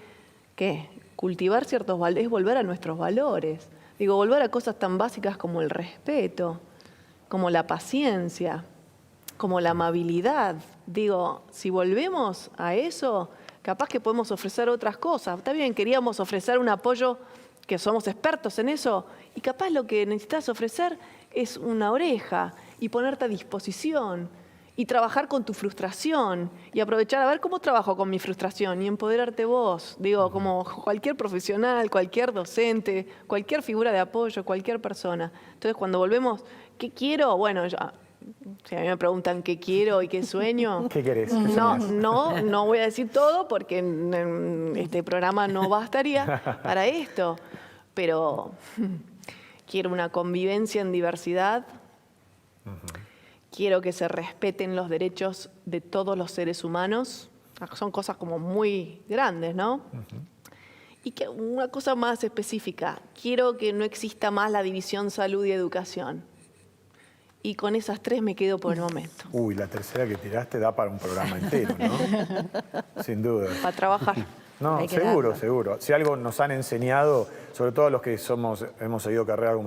¿qué? Cultivar ciertos valores, volver a nuestros valores. Digo, volver a cosas tan básicas como el respeto, como la paciencia, como la amabilidad. Digo, si volvemos a eso, capaz que podemos ofrecer otras cosas. Está bien, queríamos ofrecer un apoyo, que somos expertos en eso, y capaz lo que necesitas ofrecer es una oreja y ponerte a disposición y trabajar con tu frustración y aprovechar a ver cómo trabajo con mi frustración y empoderarte vos. Digo, como cualquier profesional, cualquier docente, cualquier figura de apoyo, cualquier persona. Entonces, cuando volvemos, ¿qué quiero? Bueno, si a mí me preguntan qué quiero y qué sueño... ¿Qué querés? No voy a decir todo porque este programa no bastaría para esto. Pero quiero una convivencia en diversidad. Quiero que se respeten los derechos de todos los seres humanos. Son cosas como muy grandes, ¿no? Y que una cosa más específica. Quiero que no exista más la división salud y educación. Y con esas tres me quedo por el momento. Uy, la tercera que tiraste da para un programa entero, ¿no? Sin duda. Para trabajar. No, seguro, seguro. Si algo nos han enseñado, sobre todo los que hemos seguido carreras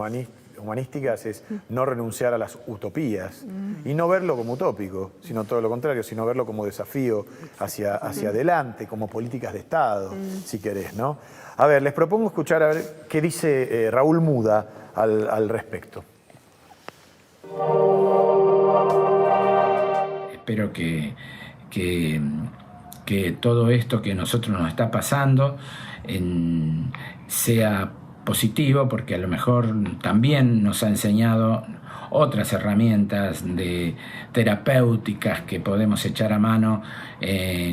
humanísticas, es no renunciar a las utopías y no verlo como utópico, sino todo lo contrario, sino verlo como desafío hacia adelante, como políticas de Estado, si querés, ¿no? A ver, les propongo escuchar a ver qué dice Raúl Muda al respecto. Espero que todo esto que a nosotros nos está pasando sea positivo, porque a lo mejor también nos ha enseñado otras herramientas terapéuticas que podemos echar a mano,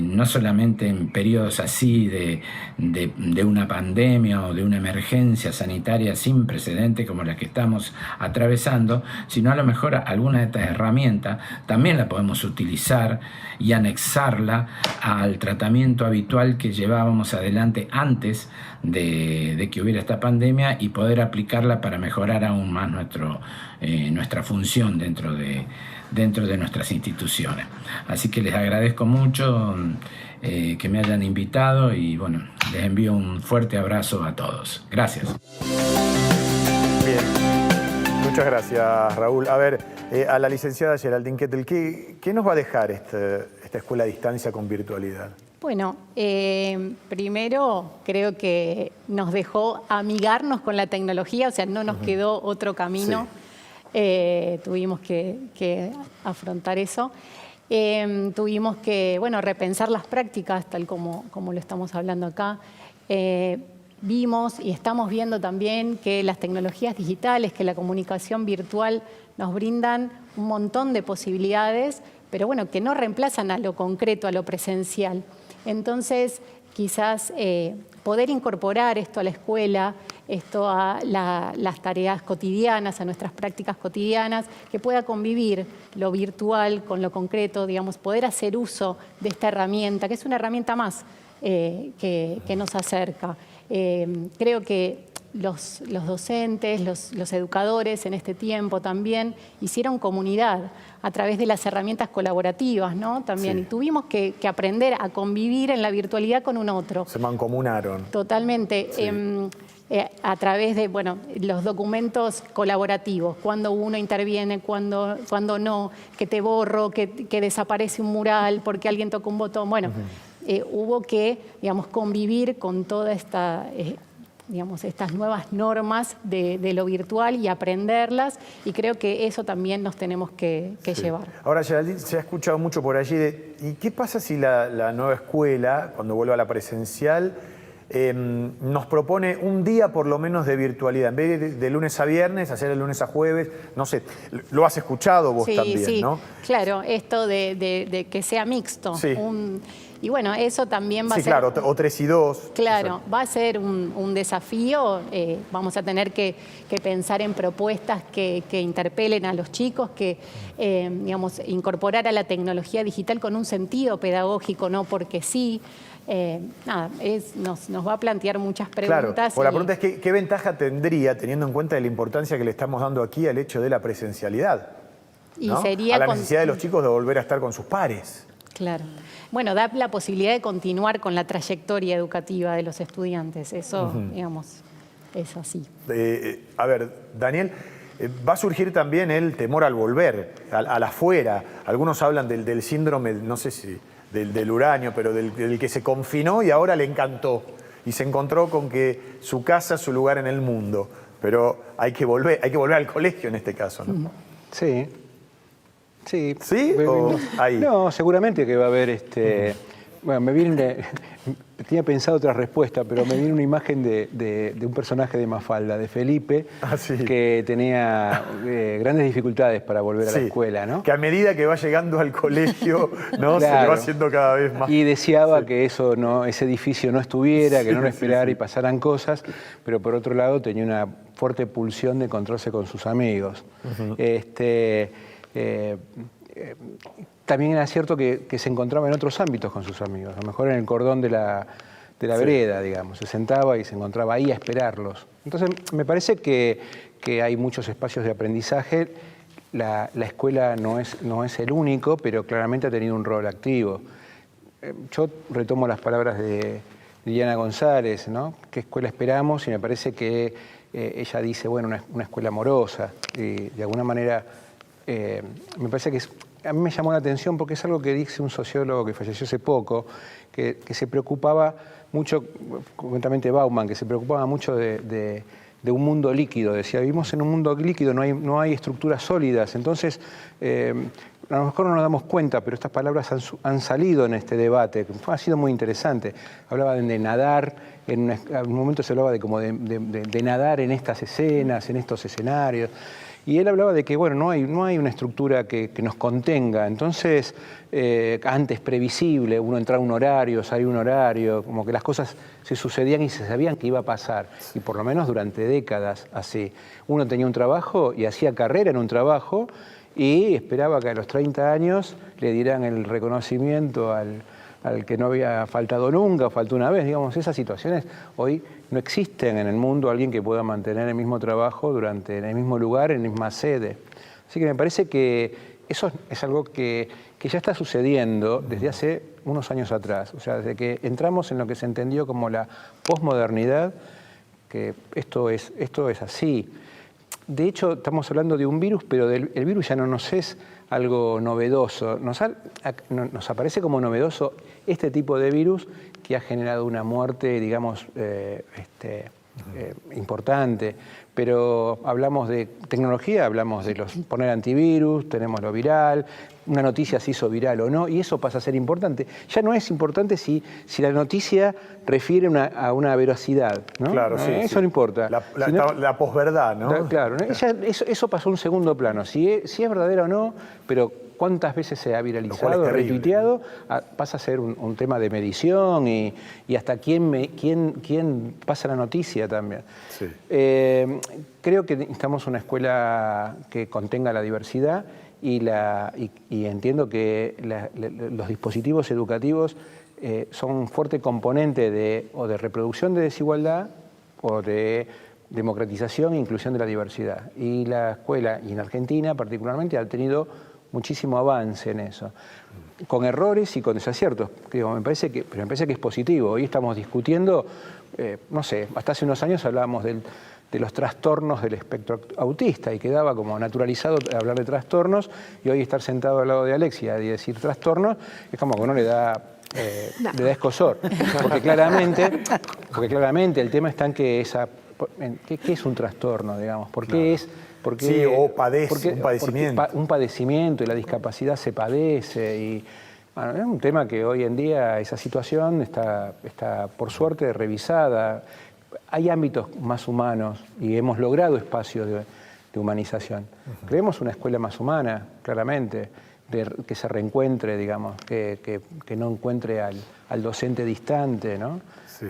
no solamente en periodos así de una pandemia o de una emergencia sanitaria sin precedente como la que estamos atravesando, sino a lo mejor alguna de estas herramientas también la podemos utilizar y anexarla al tratamiento habitual que llevábamos adelante antes de que hubiera esta pandemia y poder aplicarla para mejorar aún más nuestra función dentro de nuestras instituciones. Así que les agradezco mucho que me hayan invitado y bueno, les envío un fuerte abrazo a todos. Gracias. Bien, muchas gracias, Raúl. A ver, a la licenciada Geraldine Kettel, ¿qué nos va a dejar esta escuela a distancia con virtualidad? Bueno, primero creo que nos dejó amigarnos con la tecnología, o sea, no nos quedó otro camino. Sí. Tuvimos que afrontar eso. Tuvimos que, bueno, repensar las prácticas, tal como lo estamos hablando acá. Vimos y estamos viendo también que las tecnologías digitales, que la comunicación virtual nos brindan un montón de posibilidades, pero bueno, que no reemplazan a lo concreto, a lo presencial. Entonces, quizás poder incorporar esto a la escuela, esto a las tareas cotidianas, a nuestras prácticas cotidianas, que pueda convivir lo virtual con lo concreto, digamos, poder hacer uso de esta herramienta, que es una herramienta más que nos acerca. Creo que los docentes, los educadores en este tiempo también hicieron comunidad a través de las herramientas colaborativas, ¿no? También sí. Tuvimos que aprender a convivir en la virtualidad con un otro. Se mancomunaron. Totalmente. Sí. A través de, bueno, los documentos colaborativos, cuando uno interviene, cuando no, que te borro, que desaparece un mural porque alguien tocó un botón. Bueno, hubo que, digamos, convivir con toda esta... digamos, estas nuevas normas de lo virtual y aprenderlas, y creo que eso también nos tenemos que llevar. Ahora, Geraldine, se ha escuchado mucho por allí ¿y qué pasa si la nueva escuela, cuando vuelva a la presencial, nos propone un día por lo menos de virtualidad? En vez de lunes a viernes, hacer el lunes a jueves, no sé, lo has escuchado vos también, ¿no? Claro, esto de que sea mixto. Sí. Y bueno, eso también va a ser... Sí, claro, o 3 y 2. Claro, va a ser un desafío. Vamos a tener que pensar en propuestas que interpelen a los chicos, que, digamos, incorporar a la tecnología digital con un sentido pedagógico, no porque sí. Nada, nos va a plantear muchas preguntas. Claro, la pregunta es ¿qué ventaja tendría, teniendo en cuenta la importancia que le estamos dando aquí al hecho de la presencialidad? ¿No? Y sería a la necesidad de los chicos de volver a estar con sus pares. Claro. Bueno, da la posibilidad de continuar con la trayectoria educativa de los estudiantes. Eso, digamos, es así. A ver, Daniel, va a surgir también el temor al volver, al afuera. Algunos hablan del síndrome, no sé si del uranio, pero del que se confinó y ahora le encantó. Y se encontró con que su casa es su lugar en el mundo. Pero hay que volver al colegio en este caso, ¿no? Sí. Sí. ¿Sí? ¿O ahí? No, seguramente que va a haber bueno, tenía pensado otra respuesta, pero me viene una imagen de un personaje de Mafalda, de Felipe, que tenía grandes dificultades para volver a la escuela, ¿no? Que a medida que va llegando al colegio, ¿no? Claro. Se le va haciendo cada vez más. Y deseaba que ese edificio no estuviera, que no lo esperara y pasaran cosas, pero por otro lado tenía una fuerte pulsión de encontrarse con sus amigos. También era cierto que se encontraba en otros ámbitos con sus amigos, a lo mejor en el cordón de la vereda, digamos. Se sentaba y se encontraba ahí a esperarlos. Entonces, me parece que hay muchos espacios de aprendizaje. La escuela no es el único, pero claramente ha tenido un rol activo. Yo retomo las palabras de Liliana González, ¿no? ¿Qué escuela esperamos? Y me parece que ella dice, bueno, una escuela amorosa. Y de alguna manera, me parece que a mí me llamó la atención porque es algo que dice un sociólogo que falleció hace poco, que se preocupaba mucho, concretamente Bauman, que se preocupaba mucho de un mundo líquido. Decía, vivimos en un mundo líquido, no hay estructuras sólidas. Entonces, a lo mejor no nos damos cuenta, pero estas palabras han salido en este debate. Ha sido muy interesante. Hablaban de nadar, en un momento se hablaba de nadar en estas escenas, en estos escenarios. Y él hablaba de que, bueno, no hay una estructura que nos contenga. Entonces, antes previsible, uno entraba a un horario, salía un horario, como que las cosas se sucedían y se sabían que iba a pasar. Y por lo menos durante décadas así. Uno tenía un trabajo y hacía carrera en un trabajo y esperaba que a los 30 años le dieran el reconocimiento al que no había faltado nunca, faltó una vez. Digamos, esas situaciones hoy no existen en el mundo, alguien que pueda mantener el mismo trabajo en el mismo lugar, en la misma sede. Así que me parece que eso es algo que ya está sucediendo desde hace unos años atrás. O sea, desde que entramos en lo que se entendió como la posmodernidad, que esto es así. De hecho, estamos hablando de un virus, pero el virus ya no nos es algo novedoso. Nos aparece como novedoso este tipo de virus que ha generado una muerte, digamos, importante. Pero hablamos de tecnología, hablamos de poner antivirus, tenemos lo viral, una noticia se hizo viral o no, y eso pasa a ser importante. Ya no es importante si la noticia refiere a una veracidad, ¿no? Claro, sí. Eso no importa. La posverdad, ¿no? Claro, eso pasó a un segundo plano. Si es verdadera o no, pero cuántas veces se ha viralizado, retuiteado, pasa a ser un tema de medición y hasta quién pasa la noticia también. Sí. Creo que necesitamos una escuela que contenga la diversidad y entiendo que los dispositivos educativos son un fuerte componente o de reproducción de desigualdad o de democratización e inclusión de la diversidad. Y la escuela, y en Argentina particularmente, ha tenido muchísimo avance en eso, con errores y con desaciertos. Pero me parece que es positivo. Hoy estamos discutiendo, no sé, hasta hace unos años hablábamos de los trastornos del espectro autista y quedaba como naturalizado hablar de trastornos, y hoy estar sentado al lado de Alexia y decir trastornos es como que uno le da escosor. Porque claramente el tema está en que ¿qué es un trastorno, digamos? ¿Por qué es? Sí, o un padecimiento. Un padecimiento, y la discapacidad se padece. Y bueno, es un tema que hoy en día esa situación está por suerte revisada. Hay ámbitos más humanos y hemos logrado espacios de humanización. Queremos una escuela más humana, claramente, que se reencuentre, digamos, que no encuentre al docente distante, ¿no? Sí.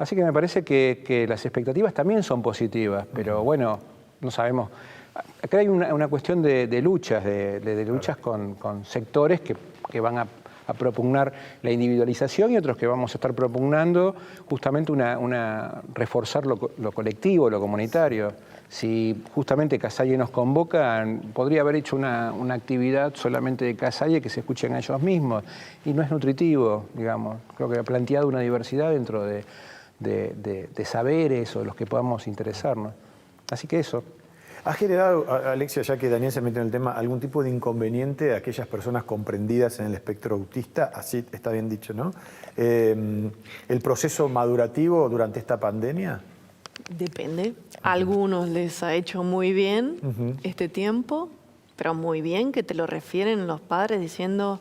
Así que me parece que las expectativas también son positivas, pero bueno, no sabemos. Acá hay una cuestión de luchas, de luchas con sectores que van a propugnar la individualización y otros que vamos a estar propugnando justamente reforzar lo colectivo, lo comunitario. Si justamente Casalle nos convoca, podría haber hecho una actividad solamente de Casalle que se escuchen a ellos mismos, y no es nutritivo, digamos. Creo que ha planteado una diversidad dentro de saberes o de los que podamos interesarnos. Así que eso. ¿Ha generado, Alexia, ya que Daniel se metió en el tema, algún tipo de inconveniente a aquellas personas comprendidas en el espectro autista? Así está bien dicho, ¿no? ¿El proceso madurativo durante esta pandemia? Depende. A algunos les ha hecho muy bien este tiempo, pero muy bien que te lo refieren los padres diciendo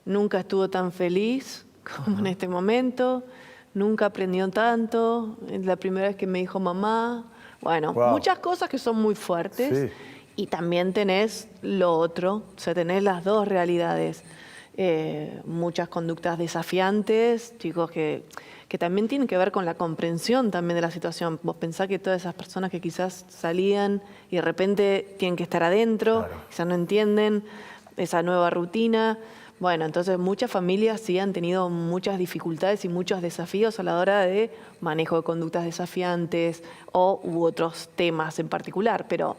nunca estuvo tan feliz como en este momento, nunca aprendió tanto, es la primera vez que me dijo mamá. Bueno, muchas cosas que son muy fuertes. Sí. Y también tenés lo otro, o sea, tenés las dos realidades. Muchas conductas desafiantes, chicos que también tienen que ver con la comprensión también de la situación. Vos pensás que todas esas personas que quizás salían y de repente tienen que estar adentro, claro, quizás no entienden esa nueva rutina. Bueno, entonces muchas familias sí han tenido muchas dificultades y muchos desafíos a la hora de manejo de conductas desafiantes u otros temas en particular, pero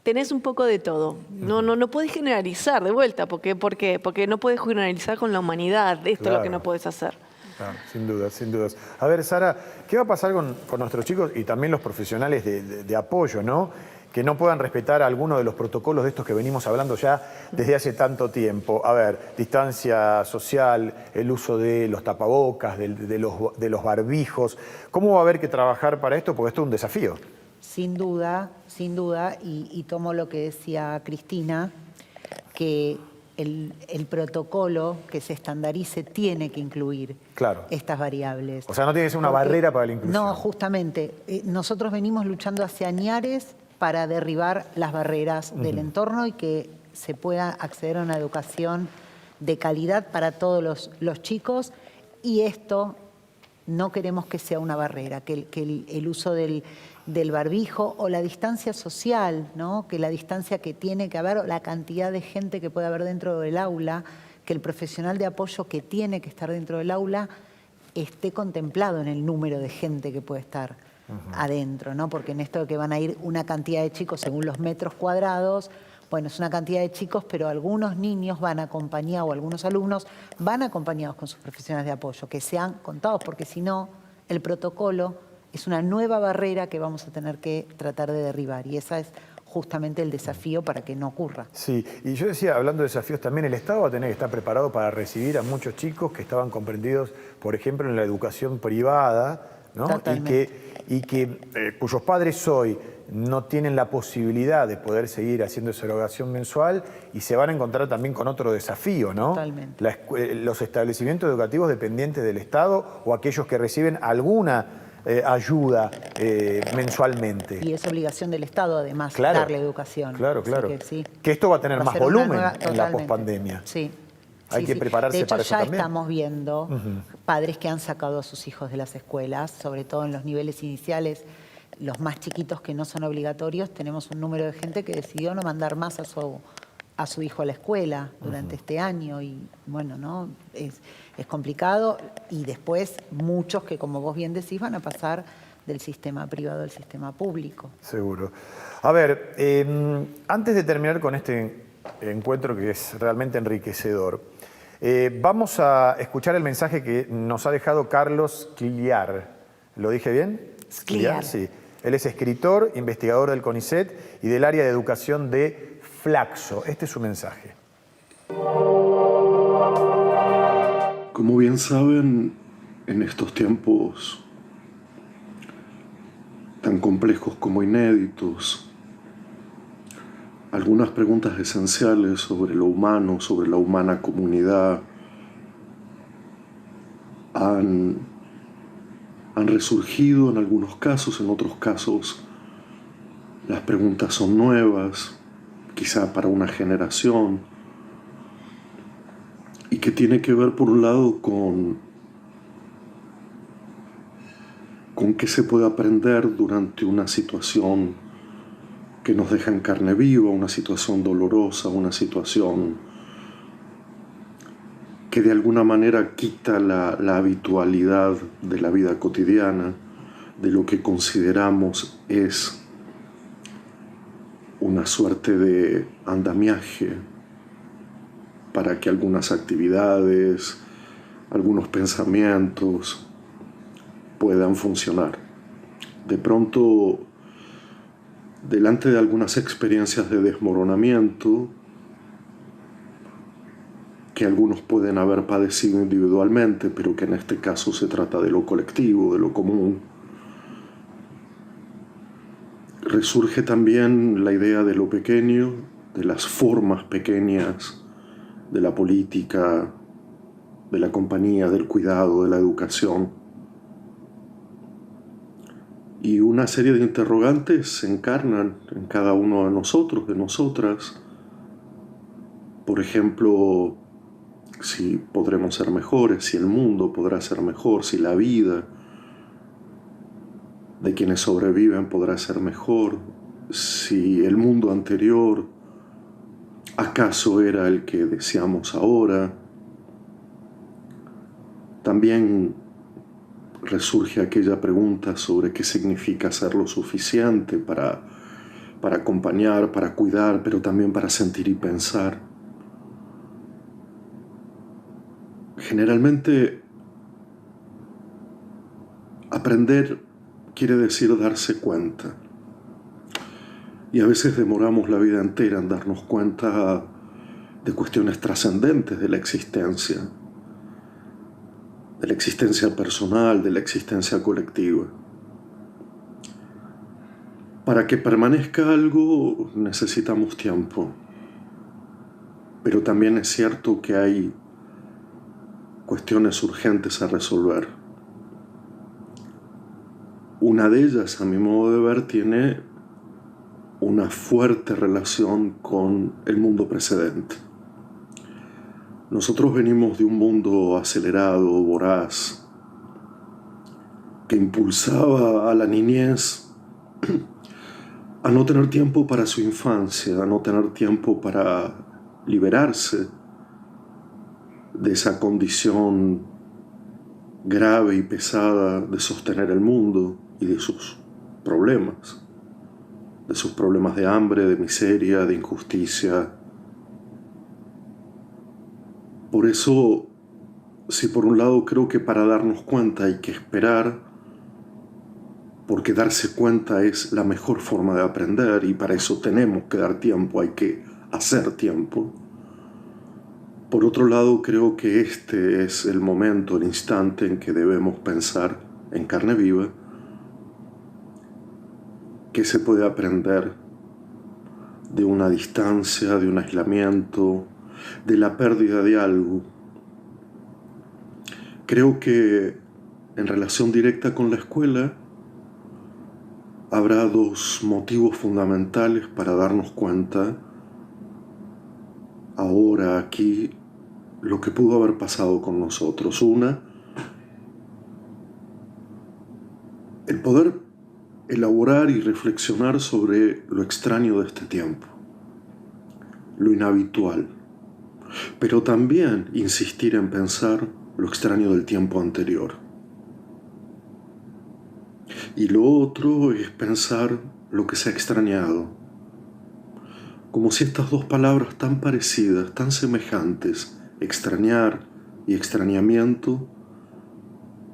tenés un poco de todo. No podés generalizar de vuelta, ¿por qué? Porque no podés generalizar con la humanidad, esto claro, es lo que no podés hacer. Claro, sin dudas, sin dudas. A ver, Sara, ¿qué va a pasar con nuestros chicos y también los profesionales de apoyo, ¿no? Que no puedan respetar alguno de los protocolos de estos que venimos hablando ya desde hace tanto tiempo. A ver, distancia social, el uso de los tapabocas, de los barbijos. ¿Cómo va a haber que trabajar para esto? Porque esto es un desafío. Sin duda, y tomo lo que decía Cristina, que el protocolo que se estandarice tiene que incluir estas variables. O sea, no tiene que ser una barrera para la inclusión. No, justamente. Nosotros venimos luchando hace añares para derribar las barreras del entorno y que se pueda acceder a una educación de calidad para todos los chicos. Y esto no queremos que sea una barrera, que el uso del barbijo o la distancia social, ¿no? Que la distancia que tiene que haber, o la cantidad de gente que puede haber dentro del aula, que el profesional de apoyo que tiene que estar dentro del aula esté contemplado en el número de gente que puede estar adentro, ¿no? Porque en esto de que van a ir una cantidad de chicos según los metros cuadrados, bueno, es una cantidad de chicos, pero algunos niños van acompañados, o algunos alumnos van acompañados con sus profesionales de apoyo, que sean contados, porque si no, el protocolo es una nueva barrera que vamos a tener que tratar de derribar, y ese es justamente el desafío para que no ocurra. Sí, y yo decía, hablando de desafíos también, el Estado va a tener que estar preparado para recibir a muchos chicos que estaban comprendidos, por ejemplo, en la educación privada, ¿no? Cuyos padres hoy no tienen la posibilidad de poder seguir haciendo esa erogación mensual y se van a encontrar también con otro desafío, ¿no? Totalmente. Los establecimientos educativos dependientes del Estado o aquellos que reciben alguna ayuda mensualmente. Y es obligación del Estado, además, Claro, darle educación. Claro, Así claro. que, sí. Que esto va a tener Va a más ser una volumen nueva- en la totalmente. pospandemia. Sí. Hay que prepararse de hecho, para eso ya también. estamos viendo padres que han sacado a sus hijos de las escuelas, sobre todo en los niveles iniciales, los más chiquitos que no son obligatorios. Tenemos un número de gente que decidió no mandar más a su hijo a la escuela durante este año, y bueno, ¿no? Es complicado, y después muchos que, como vos bien decís, van a pasar del sistema privado al sistema público. Seguro. A ver, antes de terminar con este encuentro que es realmente enriquecedor, vamos a escuchar el mensaje que nos ha dejado Carlos Scliar. ¿Lo dije bien? Scliar. Sí. Él es escritor, investigador del CONICET y del área de educación de Flaxo. Este es su mensaje. Como bien saben, en estos tiempos tan complejos como inéditos, algunas preguntas esenciales sobre lo humano, sobre la humana comunidad, han resurgido en algunos casos, en otros casos las preguntas son nuevas, quizá para una generación, y que tiene que ver por un lado con qué se puede aprender durante una situación que nos deja en carne viva, una situación dolorosa, una situación que de alguna manera quita la habitualidad de la vida cotidiana, de lo que consideramos es una suerte de andamiaje para que algunas actividades, algunos pensamientos puedan funcionar. De pronto, delante de algunas experiencias de desmoronamiento que algunos pueden haber padecido individualmente, pero que en este caso se trata de lo colectivo, de lo común, resurge también la idea de lo pequeño, de las formas pequeñas de la política, de la compañía, del cuidado, de la educación. Y una serie de interrogantes se encarnan en cada uno de nosotros, de nosotras. Por ejemplo, si podremos ser mejores, si el mundo podrá ser mejor, si la vida de quienes sobreviven podrá ser mejor, si el mundo anterior acaso era el que deseamos ahora. También resurge aquella pregunta sobre qué significa ser lo suficiente para acompañar, para cuidar, pero también para sentir y pensar. Generalmente, aprender quiere decir darse cuenta. Y a veces demoramos la vida entera en darnos cuenta de cuestiones trascendentes de la existencia personal, de la existencia colectiva. Para que permanezca algo necesitamos tiempo, pero también es cierto que hay cuestiones urgentes a resolver. Una de ellas, a mi modo de ver, tiene una fuerte relación con el mundo precedente. Nosotros venimos de un mundo acelerado, voraz, que impulsaba a la niñez a no tener tiempo para su infancia, a no tener tiempo para liberarse de esa condición grave y pesada de sostener el mundo y de sus problemas de hambre, de miseria, de injusticia. Por eso, si por un lado creo que para darnos cuenta hay que esperar, porque darse cuenta es la mejor forma de aprender y para eso tenemos que dar tiempo, hay que hacer tiempo. Por otro lado, creo que este es el momento, el instante en que debemos pensar en carne viva que se puede aprender de una distancia, de un aislamiento, de la pérdida de algo. Creo que en relación directa con la escuela habrá dos motivos fundamentales para darnos cuenta ahora, aquí, lo que pudo haber pasado con nosotros. Una, el poder elaborar y reflexionar sobre lo extraño de este tiempo, lo inhabitual, pero también insistir en pensar lo extraño del tiempo anterior. Y lo otro es pensar lo que se ha extrañado, como si estas dos palabras tan parecidas, tan semejantes, extrañar y extrañamiento,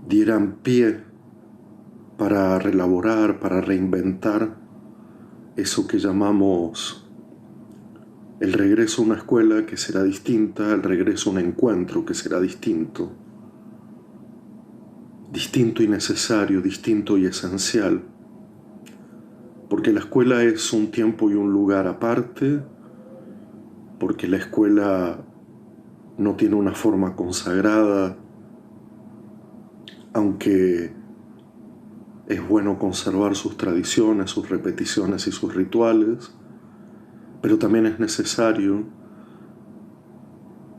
dieran pie para relaborar, para reinventar eso que llamamos el regreso a una escuela que será distinta, el regreso a un encuentro que será distinto. Distinto y necesario, distinto y esencial. Porque la escuela es un tiempo y un lugar aparte, porque la escuela no tiene una forma consagrada, aunque es bueno conservar sus tradiciones, sus repeticiones y sus rituales, pero también es necesario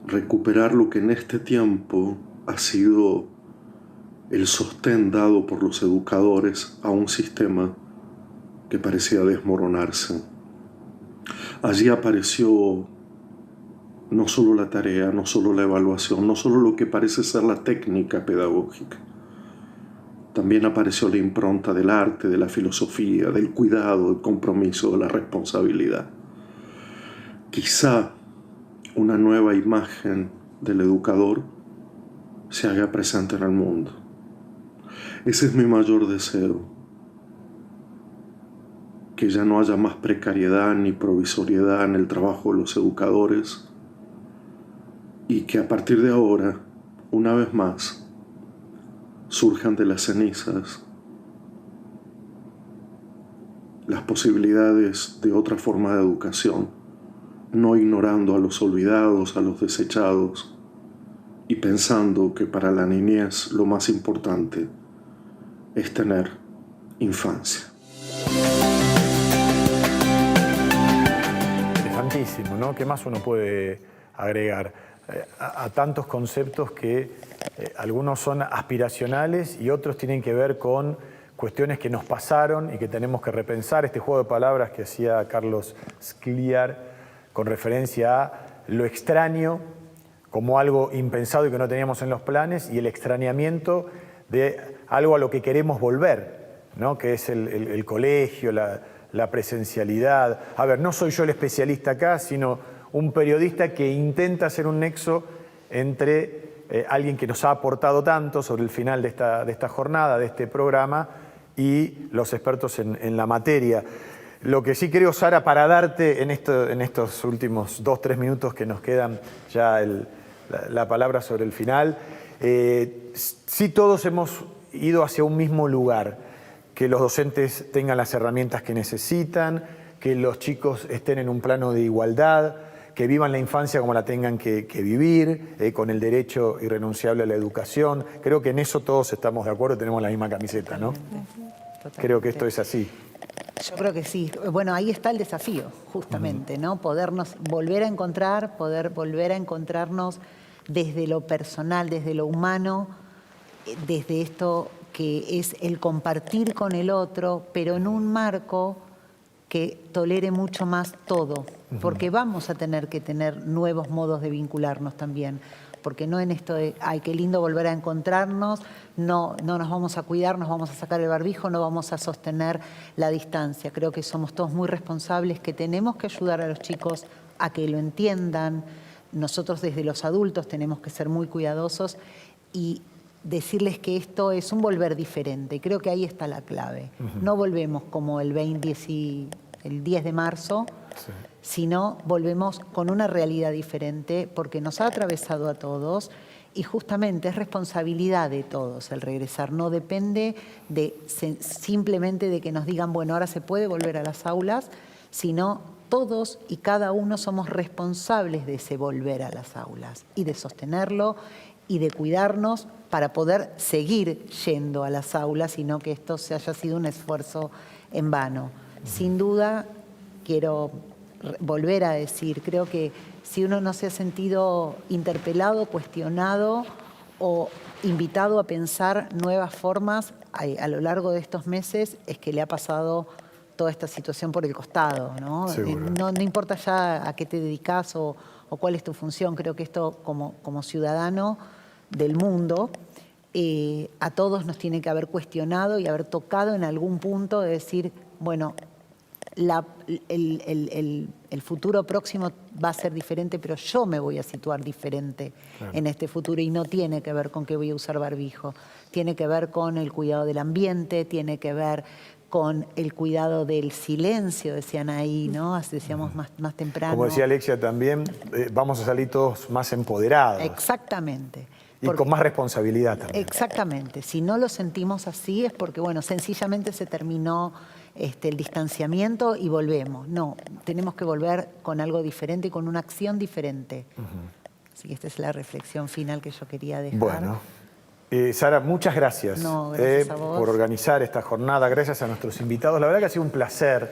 recuperar lo que en este tiempo ha sido el sostén dado por los educadores a un sistema que parecía desmoronarse. Allí apareció no solo la tarea, no solo la evaluación, no solo lo que parece ser la técnica pedagógica. También apareció la impronta del arte, de la filosofía, del cuidado, del compromiso, de la responsabilidad. Quizá una nueva imagen del educador se haga presente en el mundo. Ese es mi mayor deseo. Que ya no haya más precariedad ni provisoriedad en el trabajo de los educadores y que a partir de ahora, una vez más, surjan de las cenizas las posibilidades de otra forma de educación, no ignorando a los olvidados, a los desechados y pensando que para la niñez lo más importante es tener infancia. Interesantísimo, ¿no? ¿Qué más uno puede agregar? A tantos conceptos que algunos son aspiracionales y otros tienen que ver con cuestiones que nos pasaron y que tenemos que repensar. Este juego de palabras que hacía Carlos Skliar con referencia a lo extraño como algo impensado y que no teníamos en los planes y el extrañamiento de algo a lo que queremos volver, ¿no? Que es el colegio, la presencialidad. A ver, no soy yo el especialista acá, sino un periodista que intenta hacer un nexo entre alguien que nos ha aportado tanto sobre el final de esta jornada, de este programa, y los expertos en la materia. Lo que sí creo, Sara, para darte en estos últimos 2-3 minutos que nos quedan ya la palabra sobre el final, sí todos hemos ido hacia un mismo lugar, que los docentes tengan las herramientas que necesitan, que los chicos estén en un plano de igualdad, que vivan la infancia como la tengan que vivir, con el derecho irrenunciable a la educación. Creo que en eso todos estamos de acuerdo y tenemos la misma camiseta, ¿no? Creo que esto es así. Yo creo que sí. Bueno, ahí está el desafío, justamente, ¿no? Podernos volver a encontrar, poder volver a encontrarnos desde lo personal, desde lo humano, desde esto que es el compartir con el otro, pero en un marco que tolere mucho más todo, porque vamos a tener que tener nuevos modos de vincularnos también, porque no en esto de, ay, qué lindo volver a encontrarnos, no nos vamos a cuidar, nos vamos a sacar el barbijo, no vamos a sostener la distancia. Creo que somos todos muy responsables, que tenemos que ayudar a los chicos a que lo entiendan. Nosotros desde los adultos tenemos que ser muy cuidadosos y decirles que esto es un volver diferente. Creo que ahí está la clave. No volvemos como el 10 de marzo, sino volvemos con una realidad diferente porque nos ha atravesado a todos y justamente es responsabilidad de todos el regresar. No depende simplemente de que nos digan, bueno, ahora se puede volver a las aulas, sino todos y cada uno somos responsables de ese volver a las aulas y de sostenerlo y de cuidarnos para poder seguir yendo a las aulas y no que esto se haya sido un esfuerzo en vano. Sin duda, quiero volver a decir, creo que si uno no se ha sentido interpelado, cuestionado o invitado a pensar nuevas formas a lo largo de estos meses, es que le ha pasado toda esta situación por el costado, ¿no? No importa ya a qué te dedicas o cuál es tu función, creo que esto como ciudadano del mundo, a todos nos tiene que haber cuestionado y haber tocado en algún punto de decir, bueno, el futuro próximo va a ser diferente, pero yo me voy a situar diferente en este futuro y no tiene que ver con que voy a usar barbijo, tiene que ver con el cuidado del ambiente, tiene que ver con el cuidado del silencio, decían ahí, ¿no? Decíamos más temprano. Como decía Alexia también, vamos a salir todos más empoderados. Exactamente. Y con más responsabilidad también. Exactamente. Si no lo sentimos así es porque, bueno, sencillamente se terminó el distanciamiento y volvemos. No, tenemos que volver con algo diferente y con una acción diferente. Así que esta es la reflexión final que yo quería dejar. Bueno. Sara, muchas gracias, gracias a vos por organizar esta jornada, gracias a nuestros invitados. La verdad que ha sido un placer,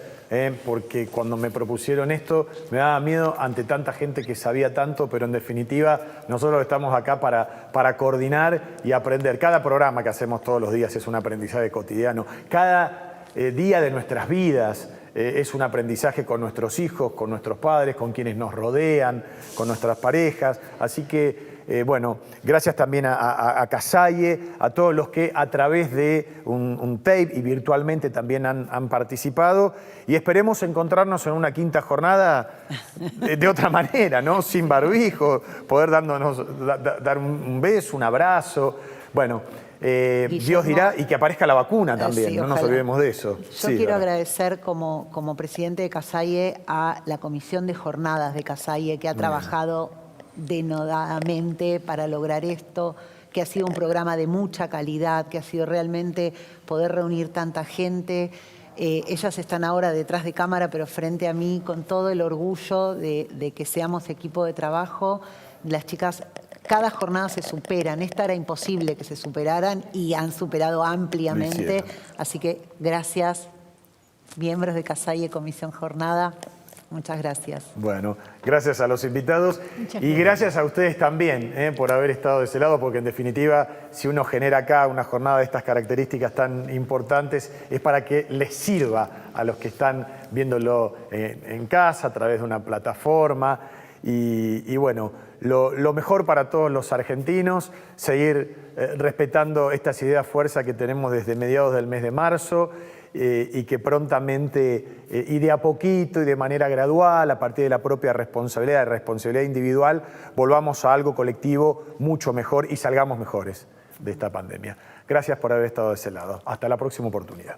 porque cuando me propusieron esto me daba miedo ante tanta gente que sabía tanto, pero en definitiva nosotros estamos acá para coordinar y aprender. Cada programa que hacemos todos los días es un aprendizaje cotidiano. Cada día de nuestras vidas es un aprendizaje con nuestros hijos, con nuestros padres, con quienes nos rodean, con nuestras parejas. Así que bueno, gracias también a Casaye, a todos los que a través de un tape y virtualmente también han participado. Y esperemos encontrarnos en una quinta jornada de otra manera, ¿no? Sin barbijo, poder dar un beso, un abrazo. Bueno, Dios dirá, y que aparezca la vacuna también, sí, no nos olvidemos de eso. Yo quiero agradecer como presidente de Casaye a la Comisión de Jornadas de Casaye que ha trabajado denodadamente para lograr esto, que ha sido un programa de mucha calidad, que ha sido realmente poder reunir tanta gente. Ellas están ahora detrás de cámara, pero frente a mí con todo el orgullo de que seamos equipo de trabajo. Las chicas cada jornada se superan. Esta era imposible que se superaran y han superado ampliamente. Así que gracias, miembros de Casaye, Comisión Jornada. Muchas gracias. Bueno, gracias a los invitados y gracias a ustedes también por haber estado de ese lado, porque en definitiva, si uno genera acá una jornada de estas características tan importantes, es para que les sirva a los que están viéndolo en casa, a través de una plataforma. Y bueno, lo mejor para todos los argentinos, seguir respetando estas ideas fuerza que tenemos desde mediados del mes de marzo, y que prontamente y de a poquito y de manera gradual, a partir de la propia responsabilidad individual, volvamos a algo colectivo mucho mejor y salgamos mejores de esta pandemia. Gracias por haber estado de ese lado. Hasta la próxima oportunidad.